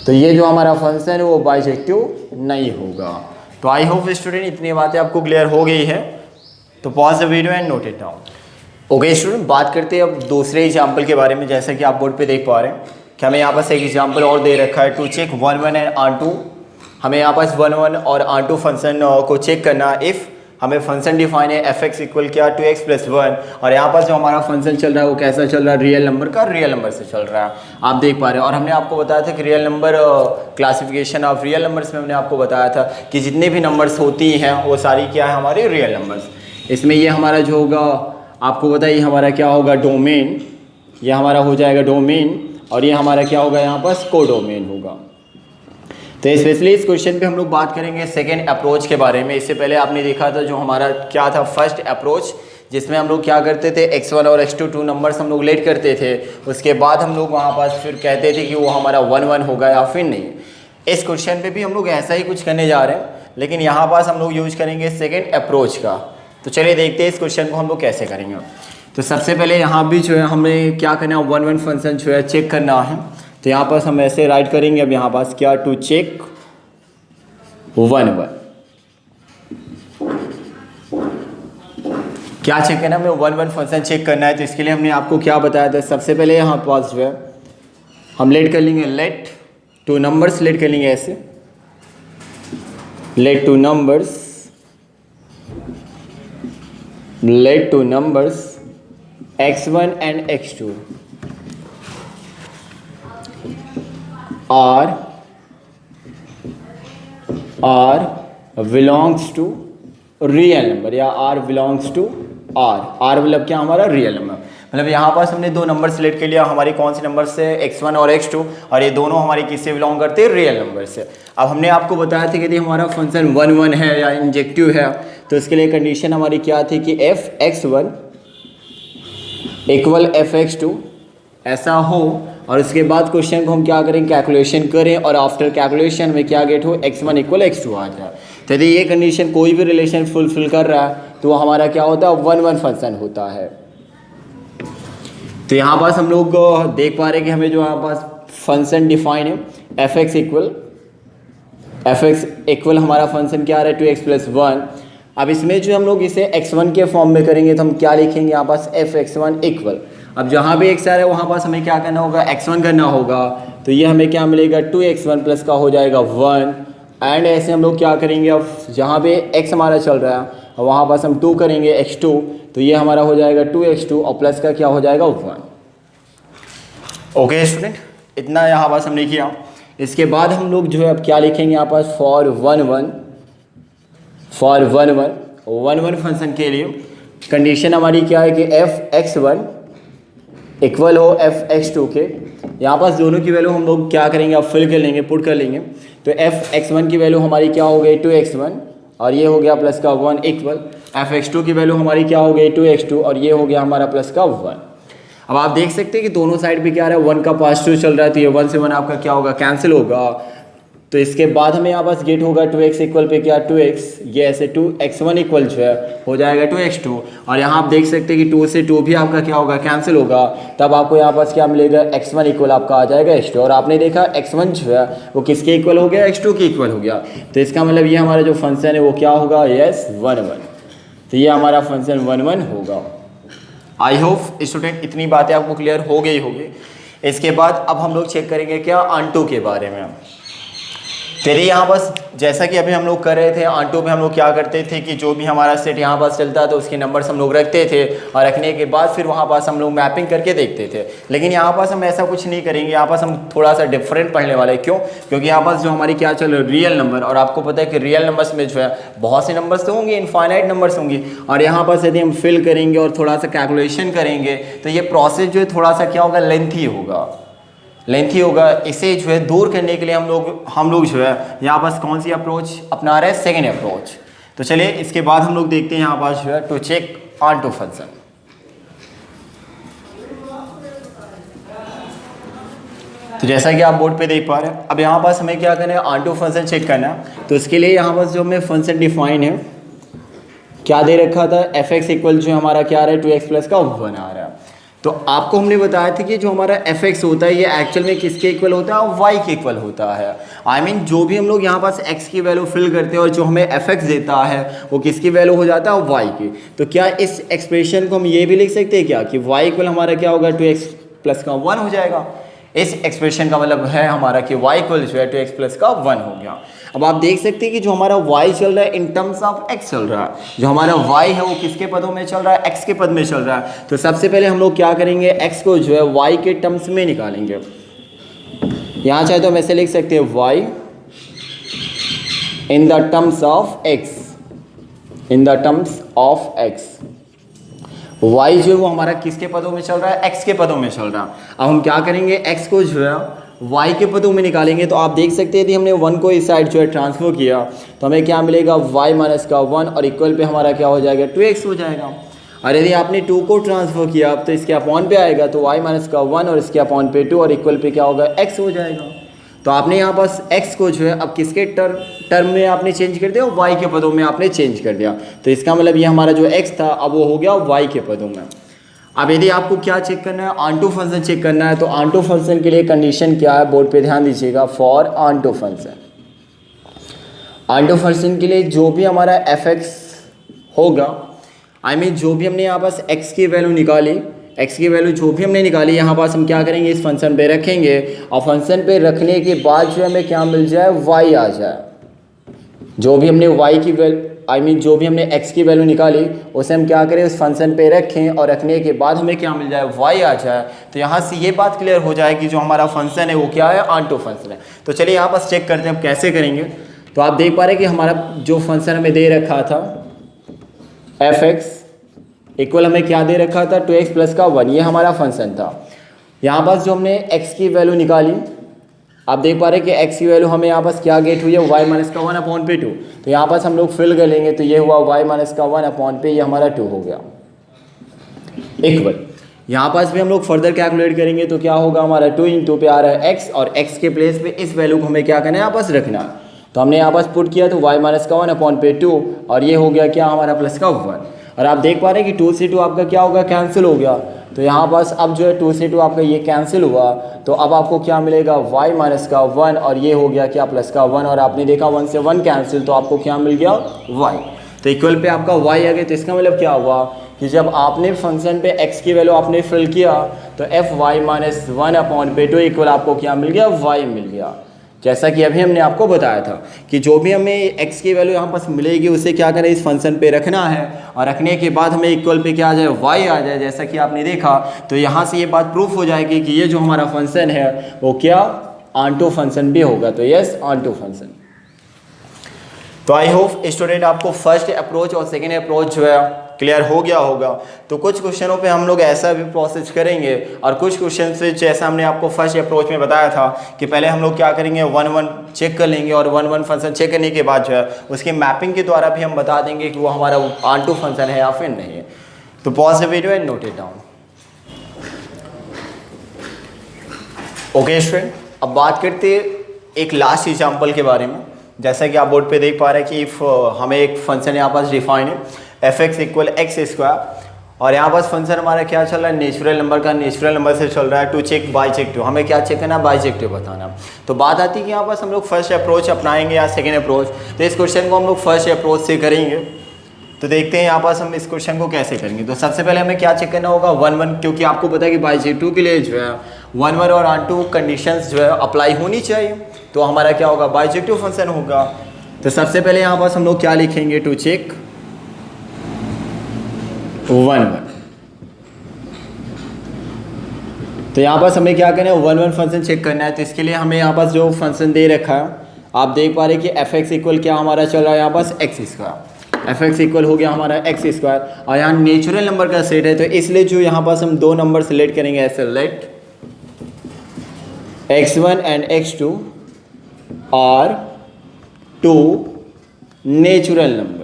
तो ये जो हमारा फंक्शन है वो बाइजेक्टिव नहीं होगा। तो आई होप स्टूडेंट इतनी बातें आपको क्लियर हो गई है। तो pause the video and note it down. Okay student, बात करते हैं अब दूसरे एग्जाम्पल के बारे में। जैसा कि आप बोर्ड पे देख पा रहे हैं कि हमें यहाँ पास एक एग्जाम्पल और दे रखा है to check 1 1 and onto. हमें यहाँ पास 1 1 और ऑन टू फंक्शन को चेक करना इफ़ हमें फंक्शन डिफाइन है एफ एक्स इक्वल क्या 2x प्लस 1 और यहाँ पर जो हमारा फंक्शन चल रहा है वो कैसा चल रहा है, रियल नंबर का रियल नंबर से चल रहा है, आप देख पा रहे हैं। और हमने आपको बताया था कि real number classification of real numbers में हमने आपको बताया था कि जितने भी नंबर्स होती हैं वो सारी क्या है हमारे रियल नंबर्स। इसमें ये हमारा जो होगा आपको बताइए हमारा क्या होगा डोमेन, ये हमारा हो जाएगा डोमेन और ये हमारा क्या होगा यहाँ पर कोडोमेन होगा। तो स्पेशली इस क्वेश्चन पे हम लोग बात करेंगे सेकेंड अप्रोच के बारे में। इससे पहले आपने देखा था जो हमारा क्या था फर्स्ट अप्रोच, जिसमें हम लोग क्या करते थे x1 और x2 टू नंबर्स हम लोग लेट करते थे, उसके बाद हम लोग वहाँ पास फिर कहते थे कि वो हमारा 1-1 होगा या फिर नहीं। इस क्वेश्चन पे भी हम लोग ऐसा ही कुछ करने जा रहे हैं, लेकिन यहाँ पास हम लोग यूज करेंगे सेकेंड अप्रोच का। तो चलिए देखते हैं इस क्वेश्चन को हम लोग कैसे करेंगे। तो सबसे पहले यहाँ भी जो है हमें क्या करना है 1-1 फंक्शन जो है चेक करना है। तो यहाँ पास हम ऐसे राइट करेंगे, अब यहाँ पास क्या टू चेक 1-1 क्या चेक करना है हमें 1-1 फंक्शन चेक करना है। तो इसके लिए हमने आपको क्या बताया था, सबसे पहले यहाँ पास जो है हम लेट कर लेंगे लेट टू नंबर्स, लेट कर लेंगे ऐसे let to numbers x1 and x2 R belongs to real number या R belongs to R मतलब क्या हमारा रियल नंबर। मतलब यहाँ पास हमने दो नंबर सेलेक्ट कर लिया, हमारी कौन सी नंबर से x1 और x2 और ये दोनों हमारे किससे बिलोंग करते हैं रियल नंबर से। अब हमने आपको बताया था कि यदि हमारा फंक्शन 1-1 है या इंजेक्टिव है तो इसके लिए कंडीशन हमारी क्या थी कि f(x1) इक्वल f(x2) ऐसा हो और उसके बाद क्वेश्चन को हम क्या करें कैलकुलेशन करें और आफ्टर कैलकुलेशन में क्या गेट हो x1 इक्वल x2 आ जाए। तो यदि ये कंडीशन कोई भी रिलेशन फुलफिल कर रहा है तो हमारा क्या होता है 1-1 फंक्शन होता है। तो यहाँ पास हम लोग देख पा रहे हैं कि हमें जो यहाँ पास फंक्शन डिफाइन है एफ एक्स इक्वल हमारा फंक्शन क्या आ रहा है 2x प्लस 1। अब इसमें जो हम लोग इसे x1 के फॉर्म में करेंगे तो हम क्या लिखेंगे यहाँ पास f(x1) इक्वल, अब जहाँ भी x आ रहा है वहाँ पास हमें क्या करना होगा x1 करना होगा। तो ये हमें क्या मिलेगा 2x1 प्लस का हो जाएगा 1 एंड ऐसे हम लोग क्या करेंगे, अब जहाँ पे x हमारा चल रहा है और वहाँ पास हम 2 करेंगे x2 तो ये हमारा हो जाएगा 2x2 और प्लस का क्या हो जाएगा 1। ओके स्टूडेंट, इतना यहाँ पास हमने किया। इसके बाद हम लोग जो है अब क्या लिखेंगे यहाँ पास फॉर 1-1 फंक्शन के लिए कंडीशन हमारी क्या है कि f(x1) इक्वल हो f(x2) के। यहाँ पास दोनों की वैल्यू हम लोग क्या करेंगे अब फिल कर लेंगे, पुट कर लेंगे। तो f(x1) की वैल्यू हमारी क्या हो गई 2x1 और ये हो गया प्लस का 1 इक्वल f(x2) की वैल्यू हमारी क्या हो गई 2x2 और ये हो गया हमारा प्लस का 1। अब आप देख सकते हैं कि दोनों साइड पे क्या आ रहा है 1 का पॉजिटिव चल रहा है तो ये 1 से 1 आपका क्या होगा कैंसिल होगा। तो इसके बाद हमें यहाँ पास गेट होगा 2x इक्वल पे क्या 2x, ये ऐसे 2x1 इक्वल जो है हो जाएगा 2x2 और यहाँ आप देख सकते हैं कि 2 से 2 भी आपका क्या होगा कैंसिल होगा। तब आपको यहाँ पास क्या मिलेगा x1 इक्वल आपका आ जाएगा x2 और आपने देखा x1 जो है वो किसके इक्वल हो गया x2 के इक्वल हो गया। तो इसका मतलब ये हमारा जो फंक्शन है वो क्या होगा यस 1-1। तो ये हमारा फंक्शन 1-1 होगा। आई होप स्टूडेंट इतनी बातें आपको क्लियर हो गई होगी। इसके बाद अब हम लोग चेक करेंगे क्या ऑन्टो के बारे में। चलिए यहाँ बस जैसा कि अभी हम लोग कर रहे थे ऑन्टो में हम लोग क्या करते थे कि जो भी हमारा सेट यहाँ पास चलता है तो उसके नंबर्स हम लोग रखते थे और रखने के बाद फिर वहाँ पास हम लोग मैपिंग करके देखते थे। लेकिन यहाँ पास हम ऐसा कुछ नहीं करेंगे, यहाँ पास हम थोड़ा सा डिफरेंट पढ़ने वाले हैं। क्यों? क्योंकि यहाँ पास जो हमारी क्या चल रही है रियल नंबर, और आपको पता है कि रियल नंबर्स में जो है बहुत से नंबर्स तो होंगे, इनफाइनाइट नंबर्स होंगी और यहाँ पास यदि हम फिल करेंगे और थोड़ा सा कैलकुलेशन करेंगे तो ये प्रोसेस जो है थोड़ा सा क्या होगा लेंथी होगा। इसे जो है दूर करने के लिए हम लोग जो है यहाँ पास कौन सी अप्रोच अपना रहे हैं सेकेंड अप्रोच। तो चलिए इसके बाद हम लोग देखते हैं यहाँ पास जो है टू चेक ऑन्टो फंक्शन। तो जैसा कि आप बोर्ड पे देख पा रहे हैं अब यहाँ पास हमें क्या करना है ऑन्टो फंक्शन चेक करना है। तो इसके लिए यहाँ पास जो हमें फंक्शन डिफाइन है क्या दे रखा था एफ एक्स इक्वल जो हमारा क्या आ रहा है 2x प्लस का 1 आ रहा है। तो आपको हमने बताया था कि जो हमारा एफ एक्स होता है ये एक्चुअल में किसके इक्वल होता है वाई के इक्वल होता है। आई मीन जो भी हम लोग यहाँ पास x की वैल्यू फिल करते हैं और जो हमें एफ एक्स देता है वो किसकी वैल्यू हो जाता है y की। तो क्या इस एक्सप्रेशन को हम ये भी लिख सकते हैं क्या कि y इक्वल हमारा क्या होगा 2x प्लस का 1 हो जाएगा। इस एक्सप्रेशन का मतलब है हमारा कि y इक्वल जो है 2x प्लस का 1 हो गया। अब आप देख सकते हैं कि जो हमारा y चल रहा है इन टर्म्स ऑफ x चल रहा है, जो हमारा y है वो किसके पदों में चल रहा है, x के पद में चल रहा है। तो सबसे पहले हम लोग क्या करेंगे, x को जो है y के टर्म्स में निकालेंगे। यहाँ चाहे तो हम ऐसे लिख सकते हैं y in the terms of x, in the terms of x। y जो है वो हमारा किसके पदों में चल रहा है, x के पदों में चल रहा है। अब हम क्या करेंगे, x को जो है y के पदों में निकालेंगे। तो आप देख सकते हैं यदि हमने 1 को इस साइड जो है ट्रांसफर किया तो हमें क्या मिलेगा, y माइनस का 1 और इक्वल पे हमारा क्या हो जाएगा, 2x हो जाएगा। और यदि आपने 2 को ट्रांसफर किया तो इसके अपॉन पे आएगा तो y माइनस का 1 और इसके अपॉन पे 2 और इक्वल पे क्या होगा, x हो जाएगा। तो आपने यहाँ पास x को जो है अब किसके टर्म में आपने चेंज कर दिया, y के पदों में आपने चेंज कर दिया। तो इसका मतलब ये हमारा जो x था अब वो हो गया y के पदों में। अब यदि आपको क्या चेक करना है, ऑनटू फंक्शन चेक करना है, तो ऑनटू फंक्शन के लिए कंडीशन क्या है, बोर्ड पे ध्यान दीजिएगा। For onto function, onto function के लिए जो भी हमारा fx होगा, आई मीन जो भी हमने यहाँ पास x की वैल्यू निकाली, x की वैल्यू जो भी हमने निकाली यहाँ पास हम क्या करेंगे, इस फंक्शन पे रखेंगे और फंक्शन पे रखने के बाद जो हमें क्या मिल जाए, y आ जाए। जो भी हमने y की वैल्यू आई मीन जो भी हमने x की वैल्यू निकाली उसे हम क्या करें, उस फंक्शन पे रखें और रखने के बाद हमें क्या मिल जाए, y आ जाए। तो यहाँ से ये बात क्लियर हो जाए कि जो हमारा फंक्शन है वो क्या है, ऑनटू फंक्शन है। तो चलिए यहाँ पास चेक करते हैं हम कैसे करेंगे। तो आप देख पा रहे हैं कि हमारा जो फंक्शन हमें दे रखा था f(x) इक्वल हमें क्या दे रखा था, 2x प्लस का 1, ये हमारा फंक्शन था। यहाँ पास जो हमने x की वैल्यू निकाली, आप देख पा रहे हैं कि x की वैल्यू हमें यहाँ पास क्या गेट हुई है, y माइनस का 1 अपॉन पे 2। तो यहाँ पास हम लोग फिल कर लेंगे तो ये हुआ y माइनस का 1 अपॉन पे, ये हमारा 2 हो गया इक्वल। यहाँ पास भी हम लोग फर्दर कैलकुलेट करेंगे तो क्या होगा, हमारा 2 × पे आ रहा है x और x के प्लेस पे इस वैल्यू को हमें क्या करना है, यहाँ पास रखना है। तो हमने यहाँ पास पुट किया तो y माइनस का 1 अपॉन पे 2 और ये हो गया क्या, हमारा प्लस का 1। और आप देख पा रहे हैं कि 2 से 2 आपका क्या होगा, कैंसिल हो गया। तो यहाँ पास अब जो है 2 से 2 आपका ये कैंसिल हुआ तो अब आपको क्या मिलेगा, y माइनस का 1 और ये हो गया क्या, प्लस का 1। और आपने देखा 1 से 1 कैंसिल तो आपको क्या मिल गया, y। तो इक्वल पे आपका y आ गया। तो इसका मतलब क्या हुआ कि जब आपने फंक्शन पे x की वैल्यू आपने फिल किया तो fy माइनस 1 अपॉन पे 2 इक्वल आपको क्या मिल गया, y मिल गया। जैसा कि अभी हमने आपको बताया था कि जो भी हमें x की वैल्यू यहाँ पास मिलेगी उसे क्या करें, इस फंक्शन पे रखना है और रखने के बाद हमें इक्वल पे क्या आ जाए, y आ जाए। जैसा कि आपने देखा तो यहाँ से ये बात प्रूफ हो जाएगी कि ये जो हमारा फंक्शन है वो क्या, ऑनटू फंक्शन भी होगा। तो यस, ऑनटू फंक्शन। तो आई होप स्टूडेंट आपको फर्स्ट अप्रोच और सेकेंड अप्रोच जो है क्लियर हो गया होगा। तो कुछ क्वेश्चनों पे हम लोग ऐसा भी प्रोसेस करेंगे और कुछ क्वेश्चन से जैसा हमने आपको फर्स्ट अप्रोच में बताया था कि पहले हम लोग क्या करेंगे, 1 चेक कर लेंगे और 1 फंक्शन चेक करने के बाद जो है उसकी मैपिंग के द्वारा भी हम बता देंगे कि वो हमारा ऑनटू फंक्शन है या फिर नहीं है। तो pause the video and note it down. Okay student, अब बात करते हैं एक लास्ट एग्जाम्पल के बारे में। जैसा कि आप बोर्ड पे देख पा रहे हैं कि इफ हमें एक फंक्शन यहाँ पास डिफाइन है f(x) इक्वल x² और यहाँ पास फंक्शन हमारा क्या चल रहा है, नेचुरल नंबर का नेचुरल नंबर से चल रहा है, टू चेक बाइजेक्टिव। हमें क्या चेक करना, बाइजेक्टिव बताना। तो बात आती है कि यहाँ पास हम लोग फर्स्ट अप्रोच अपनाएंगे या सेकेंड अप्रोच। तो इस क्वेश्चन को हम लोग फर्स्ट अप्रोच से करेंगे। तो देखते हैं यहाँ पास हम इस क्वेश्चन को कैसे करेंगे। तो सबसे पहले हमें क्या चेक करना होगा, 1 क्योंकि आपको पता है कि बाइजेक्टिव के लिए जो है 1 और ऑनटू कंडीशंस जो है अप्लाई होनी चाहिए। तो हमारा क्या होगा, बाइजेक्टिव फंक्शन होगा। तो सबसे पहले यहाँ पास हम लोग क्या लिखेंगे, टू चेक 1 तो यहाँ पास हमें क्या करना है, 1 फंक्शन चेक करना है। तो इसके लिए हमें यहाँ पास जो फंक्शन दे रखा है, आप देख पा रहे हैं कि f(x) इक्वल क्या हमारा चल रहा है, यहाँ पास x²। f(x) इक्वल हो गया हमारा x² और यहाँ नेचुरल नंबर का सेट है। तो इसलिए जो यहाँ पास हम 2 नंबर सेलेक्ट करेंगे, ऐसे लेट x1 एंड x2 और 2 नेचुरल नंबर्स।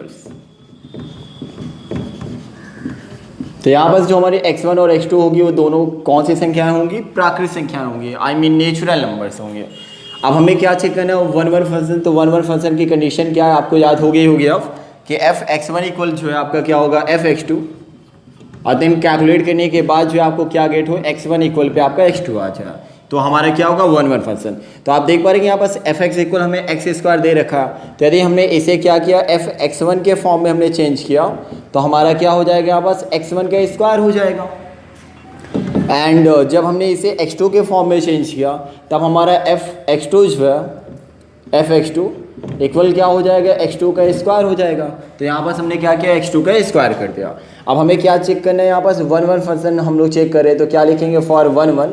तो यहाँ पर जो हमारी x1 और x2 होगी वो दोनों कौन सी संख्याएं होंगी, प्राकृतिक संख्याएं होंगी, आई मीन नेचुरल नंबर्स होंगे। अब हमें क्या चेक करना है, 1 फंक्शन। तो 1 फंक्शन की कंडीशन क्या है, आपको याद हो गई होगी अब कि f(x1) इक्वल जो है आपका क्या होगा, f(x2) और देन कैलकुलेट करने के बाद जो आपको क्या गेट हो, x1 इक्वल पे आपका x2 आ जाए। तो हमारा क्या होगा, 1 फंक्शन। तो आप देख पा रहे हैं कि यहाँ पास f(x) इक्वल हमें x² दे रखा। तो यदि हमने इसे क्या किया, f(x1) के फॉर्म में हमने चेंज किया तो हमारा क्या हो जाएगा, यहाँ पास x1 का स्क्वायर हो जाएगा। एंड जब हमने इसे x2 के फॉर्म में चेंज किया तब हमारा f(x2) जो है f(x2) इक्वल क्या हो जाएगा, x2 का स्क्वायर हो जाएगा। तो यहाँ पास हमने क्या किया, x2 का स्क्वायर कर दिया। अब हमें क्या चेक करना है, यहाँ पास 1 1 फंक्शन हम लोग चेक करें तो क्या लिखेंगे, फॉर 1 1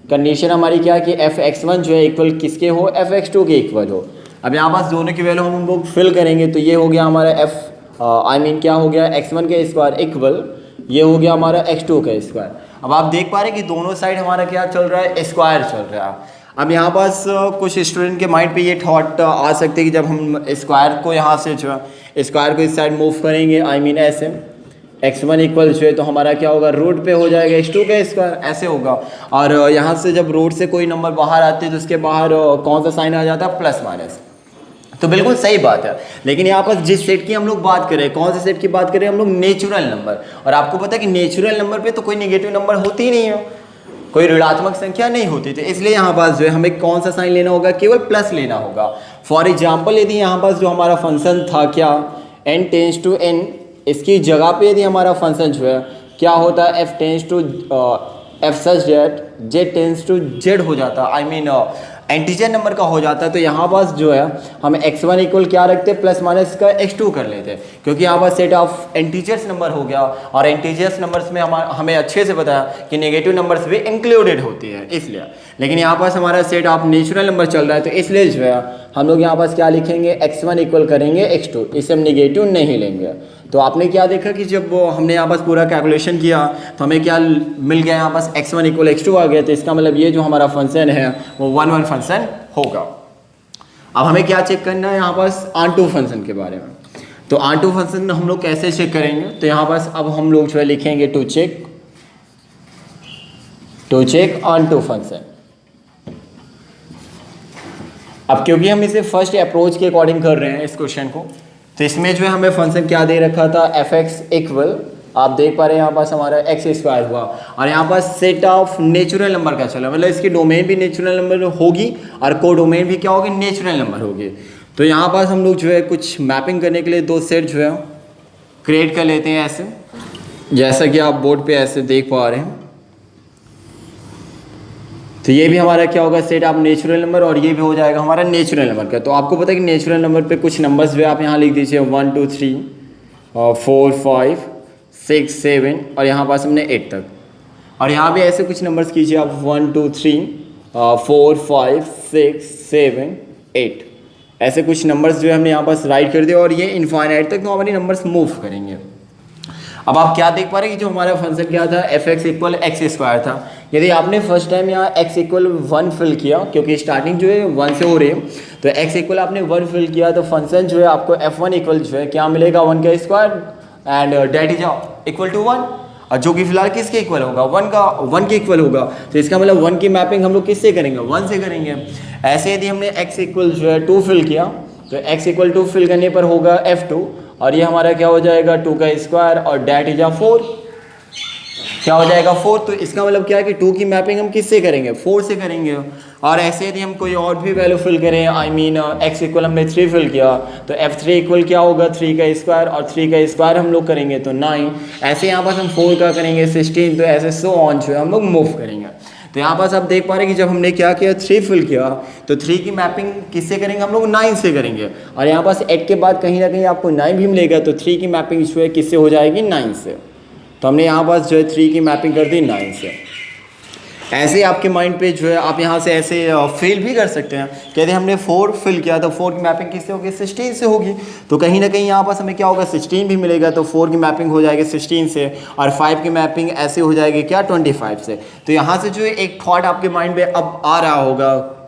कंडीशन हमारी क्या कि f(x1) जो है इक्वल किसके हो, f(x2) के इक्वल हो। अब यहाँ पास दोनों की वैल्यू हम लोग फिल करेंगे तो ये हो गया हमारा क्या हो गया, x1 के स्क्वायर इक्वल ये हो गया हमारा x2 का स्क्वायर। अब आप देख पा रहे हैं कि दोनों साइड हमारा क्या चल रहा है, स्क्वायर चल रहा है। अब यहाँ पास कुछ स्टूडेंट के माइंड पे ये थॉट आ सकते हैं कि जब हम स्क्वायर को यहाँ से जो है स्क्वायर को इस साइड मूव करेंगे, ऐसे x1 इक्वल जो है तो हमारा क्या होगा, रूट पे हो जाएगा x2 का स्क्वायर, ऐसे होगा। और यहाँ से जब रूट से कोई नंबर बाहर आते हैं तो उसके बाहर कौन सा साइन आ जाता है, प्लस माइनस। तो बिल्कुल सही बात है। लेकिन यहाँ पर जिस सेट की हम लोग बात करें, कौन से सेट की बात करें हम लोग, नेचुरल नंबर। और आपको पता है कि नेचुरल नंबर पे तो कोई नेगेटिव नंबर होती ही नहीं है, कोई ऋणात्मक संख्या नहीं होती। तो इसलिए यहाँ पास जो है हमें कौन सा साइन लेना होगा, केवल प्लस लेना होगा। फॉर एग्जाम्पल यदि यहाँ पास जो हमारा फंक्शन था क्या, n टेंस टू n, इसकी जगह पे यदि हमारा फंक्शन जो है क्या होता है, f tends to f such that z tends to z हो जाता, एंटीजर नंबर का हो जाता है। तो यहाँ पास जो है हम x1 इक्वल क्या रखते हैं, प्लस माइनस का x2 कर लेते हैं, क्योंकि यहाँ पास सेट ऑफ एंटीजर्स नंबर हो गया। और एंटीजर्स नंबर्स में हमें अच्छे से पता है कि नेगेटिव नंबर्स भी इंक्लूडेड होती है, इसलिए। लेकिन यहाँ पास हमारा सेट ऑफ नेचुरल नंबर चल रहा है, तो इसलिए जो है हम लोग यहाँ पास क्या लिखेंगे, x1 इक्वल करेंगे x2, इसे हम नेगेटिव नहीं लेंगे। तो आपने क्या देखा कि जब हमने यहाँ पास पूरा कैलकुलेशन किया तो हमें क्या मिल गया, यहाँ पास x1 इक्वल x2 आ गया। तो इसका मतलब ये जो हमारा फंक्शन है वो 1 1 फंक्शन होगा। अब हमें क्या चेक करना है, यहाँ पास ऑन-टू फंक्शन के बारे में। तो ऑन-टू फंक्शन हम लोग कैसे चेक करेंगे, तो यहाँ पास अब हम लोग जो है लिखेंगे टू चेक ऑन-टू फंक्शन। अब क्योंकि हम इसे फर्स्ट अप्रोच के अकॉर्डिंग कर रहे हैं इस क्वेश्चन को, तो इसमें जो है हमें फंक्शन क्या दे रखा था, f(x) इक्वल, आप देख पा रहे हैं यहाँ पास हमारा x स्क्वायर हुआ। और यहाँ पास सेट ऑफ नेचुरल नंबर का चला, मतलब इसकी डोमेन भी नेचुरल नंबर होगी और को डोमेन भी क्या होगी, नेचुरल नंबर होगी। तो यहाँ पास हम लोग जो है कुछ मैपिंग करने के लिए दो सेट जो है क्रिएट कर लेते हैं, ऐसे जैसा कि आप बोर्ड पे ऐसे देख पा रहे हैं। तो ये भी हमारा क्या होगा, सेट ऑफ नेचुरल नंबर, और ये भी हो जाएगा हमारा नेचुरल नंबर का। तो आपको पता है कि नेचुरल नंबर पे कुछ नंबर्स भी आप यहाँ लिख दीजिए, 1 2 3 4 5 6 7 और यहाँ पास हमने 8 तक। और यहाँ भी ऐसे कुछ नंबर्स कीजिए आप, 1 2 3 4 5 6 7 8, ऐसे कुछ नंबर्स जो है हमने यहाँ पास राइट कर दिया। और ये इनफाइनाइट तक तो हमारे नंबर्स मूव करेंगे। अब आप क्या देख पा रहे हैं कि जो हमारा फंक्शन क्या था, f(x) इक्वल x स्क्वायर था। यदि आपने फर्स्ट टाइम यहाँ x इक्वल 1 फिल किया, क्योंकि स्टार्टिंग जो है 1 से हो रही है, तो x इक्वल आपने 1 फिल किया तो फंक्शन जो है आपको f1 इक्वल जो है क्या मिलेगा, 1 का square and that is equal to 1, और जो कि फिलहाल किसके इक्वल होगा, 1 के इक्वल होगा। तो इसका मतलब 1 की मैपिंग हम लोग किससे करेंगे, 1 से करेंगे। ऐसे यदि हमने x इक्वल जो है 2 फिल किया तो x इक्वल 2 फिल करने पर होगा f2, और ये हमारा क्या हो जाएगा, 2 का स्क्वायर और डेट इज 4, क्या हो जाएगा 4। तो इसका मतलब क्या है कि 2 की मैपिंग हम किससे करेंगे, 4 से करेंगे। और ऐसे यदि हम कोई और भी वैल्यू फिल करें, x इक्वल हमने 3 फिल किया तो f3 इक्वल क्या होगा, 3 का स्क्वायर, और 3 का स्क्वायर हम लोग करेंगे तो 9। ऐसे यहाँ पास हम 4 का करेंगे 16, तो ऐसे सो ऑन जो है हम लोग मूव करेंगे। तो यहाँ पास आप देख पा रहे हैं कि जब हमने क्या किया, 3 फिल किया तो 3 की मैपिंग किससे करेंगे, हम लोग 9 से करेंगे। और यहाँ पास 8 के बाद कहीं ना कहीं आपको 9 भी मिलेगा, तो 3 की मैपिंग जो है किससे हो जाएगी, 9 से। तो हमने यहाँ पास जो है 3 की मैपिंग कर दी 9 से। ऐसे आपके माइंड पे जो है आप यहाँ से ऐसे फिल भी कर सकते हैं। कहते हैं हमने 4 फिल किया तो 4 की मैपिंग किससे होगी, 16 से होगी। तो कहीं ना कहीं यहाँ पास हमें क्या होगा, 16 भी मिलेगा, तो 4 की मैपिंग हो जाएगी 16 से, और 5 की मैपिंग ऐसे हो जाएगी क्या, 25 से। तो यहाँ से जो है एक थॉट आपके माइंड में अब आ रहा होगा,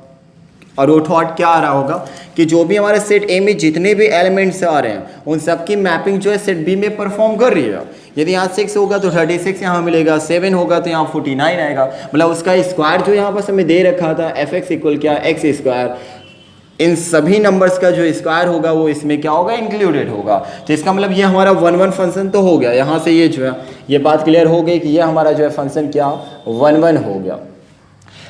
और वो थॉट क्या आ रहा होगा कि जो भी हमारे सेट ए में जितने भी एलिमेंट्स आ रहे हैं उन सब की मैपिंग जो है सेट बी में परफॉर्म कर रही है। यदि यहाँ 6 होगा तो 36 यहाँ मिलेगा, 7 होगा तो यहाँ 49 आएगा, मतलब उसका स्क्वायर जो यहाँ पर हमें दे रखा था f(x) इक्वल क्या, x स्क्वायर, इन सभी नंबर्स का जो स्क्वायर होगा वो इसमें क्या होगा, इंक्लूडेड होगा। तो इसका मतलब ये हमारा 1 1 फंक्शन तो हो गया। यहाँ से ये जो है ये बात क्लियर हो गई कि ये हमारा जो है फंक्शन क्या 1 1 हो गया।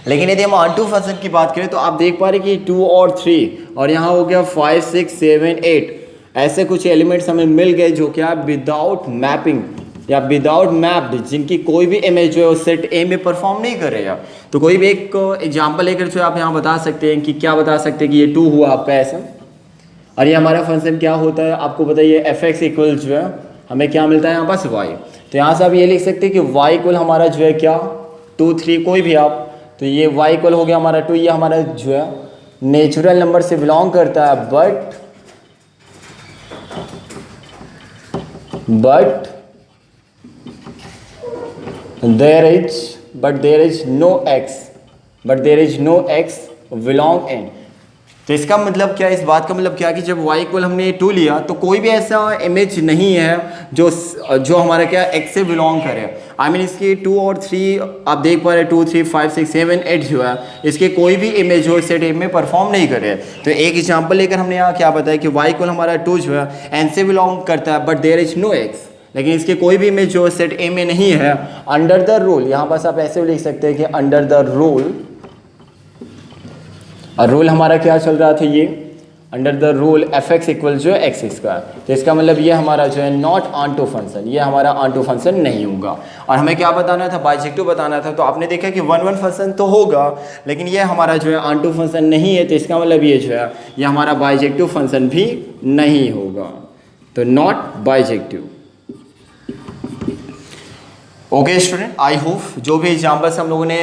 लेकिन यदि हम ऑन-टू फंक्शन की बात करें तो आप देख पा रहे कि 2 और 3 और यहाँ हो गया 5 6 7 8, ऐसे कुछ एलिमेंट्स हमें मिल गए जो क्या विदाउट मैपिंग या विदाउट मैप्ड, जिनकी कोई भी इमेज जो है वो सेट ए में परफॉर्म नहीं करेगा। तो कोई भी एक एग्जांपल लेकर जो आप यहाँ बता सकते हैं कि क्या बता सकते हैं कि ये 2 हुआ आपका ऐसा, और ये हमारा फंक्शन क्या होता है आपको बताइए, एफ एक्स इक्वल जो है हमें क्या मिलता है यहाँ पास वाई। तो यहाँ से आप ये लिख सकते हैं कि वाई इक्वल हमारा जो है क्या 2 3 कोई भी आप, तो ये वाई इक्वल हो गया हमारा 2, ये हमारा जो है नेचुरल नंबर से बिलोंग करता है, but there is no x belong in। तो इसका मतलब क्या है, इस बात का मतलब क्या है कि जब y इक्वल हमने 2 लिया तो कोई भी ऐसा इमेज नहीं है जो हमारा क्या x से बिलोंग करे। आई मीन इसके 2 और 3 आप देख पा रहे हैं, 2 3 5 6 7 8 जो है इसके कोई भी इमेज जो सेट ए में परफॉर्म नहीं करे। तो एक एग्जांपल लेकर हमने यहाँ क्या बताया कि y इक्वल हमारा 2 जो है n से बिलोंग करता है, but there is no x, लेकिन इसके कोई भी इमेज जो सेट ए में नहीं है। अंडर द रूल, यहाँ पास आप ऐसे भी लिख सकते हैं कि अंडर द रूल, और रूल हमारा क्या चल रहा था, ये under the rule F x equal जो है एक्स स्क्वायर। तो इसका मतलब ये हमारा जो है नॉट ऑनटू फंक्शन, ये हमारा ऑनटू फंक्शन नहीं होगा। और हमें क्या बताना था, बाइजेक्टिव बताना था। तो आपने देखा कि 1 1 फंक्शन तो होगा, लेकिन ये हमारा जो है ऑनटू फंक्शन नहीं है। तो इसका मतलब ये जो है ये हमारा बाइजेक्टिव फंक्शन भी नहीं होगा, तो not bijective. Okay student, I hope जो भी एग्जाम्पल्स हम लोगों ने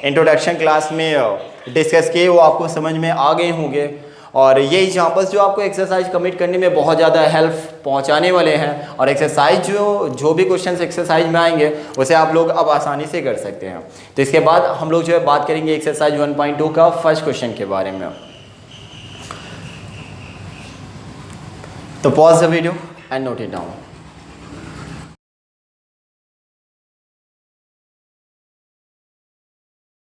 इंट्रोडक्शन क्लास में डिस्कस किए वो आपको समझ में आ गए होंगे, और ये एग्जाम्पल्स जो आपको एक्सरसाइज कमिट करने में बहुत ज़्यादा हेल्प पहुंचाने वाले हैं। और एक्सरसाइज जो भी क्वेश्चंस एक्सरसाइज में आएंगे उसे आप लोग अब आसानी से कर सकते हैं। तो इसके बाद हम लोग जो है बात करेंगे एक्सरसाइज 1.2 का फर्स्ट क्वेश्चन के बारे में। तो pause the video and note it down.